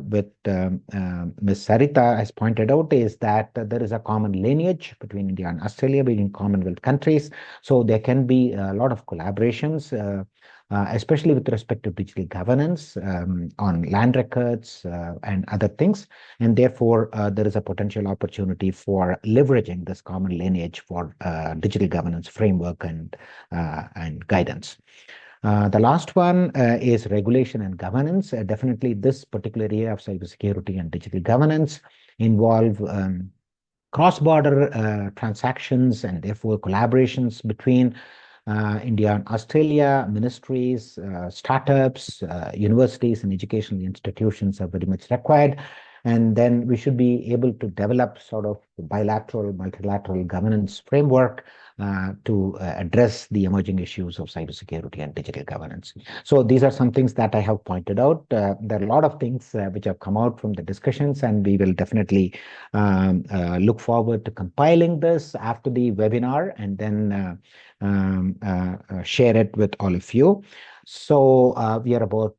with Ms. Sarita has pointed out is that there is a common lineage between India and Australia, being Commonwealth countries. So there can be a lot of collaborations, especially with respect to digital governance on land records and other things. And therefore, there is a potential opportunity for leveraging this common lineage for digital governance framework and guidance. The last one is regulation and governance. Definitely this particular area of cybersecurity and digital governance involve cross-border transactions and therefore collaborations between India and Australia, ministries, startups, universities, and educational institutions are very much required. And then we should be able to develop sort of bilateral, multilateral governance framework to address the emerging issues of cybersecurity and digital governance. So these are some things that I have pointed out. There are a lot of things which have come out from the discussions, and we will definitely look forward to compiling this after the webinar and then share it with all of you. So we are about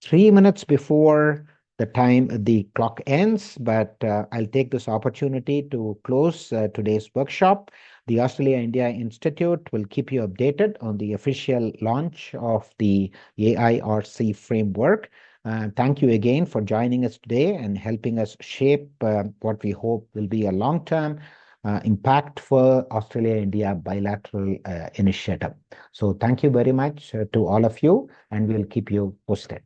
3 minutes before the time the clock ends, but I'll take this opportunity to close today's workshop. The Australia-India Institute will keep you updated on the official launch of the AIRC framework. Thank you again for joining us today and helping us shape what we hope will be a long-term impact for Australia-India bilateral initiative. So thank you very much to all of you, and we'll keep you posted.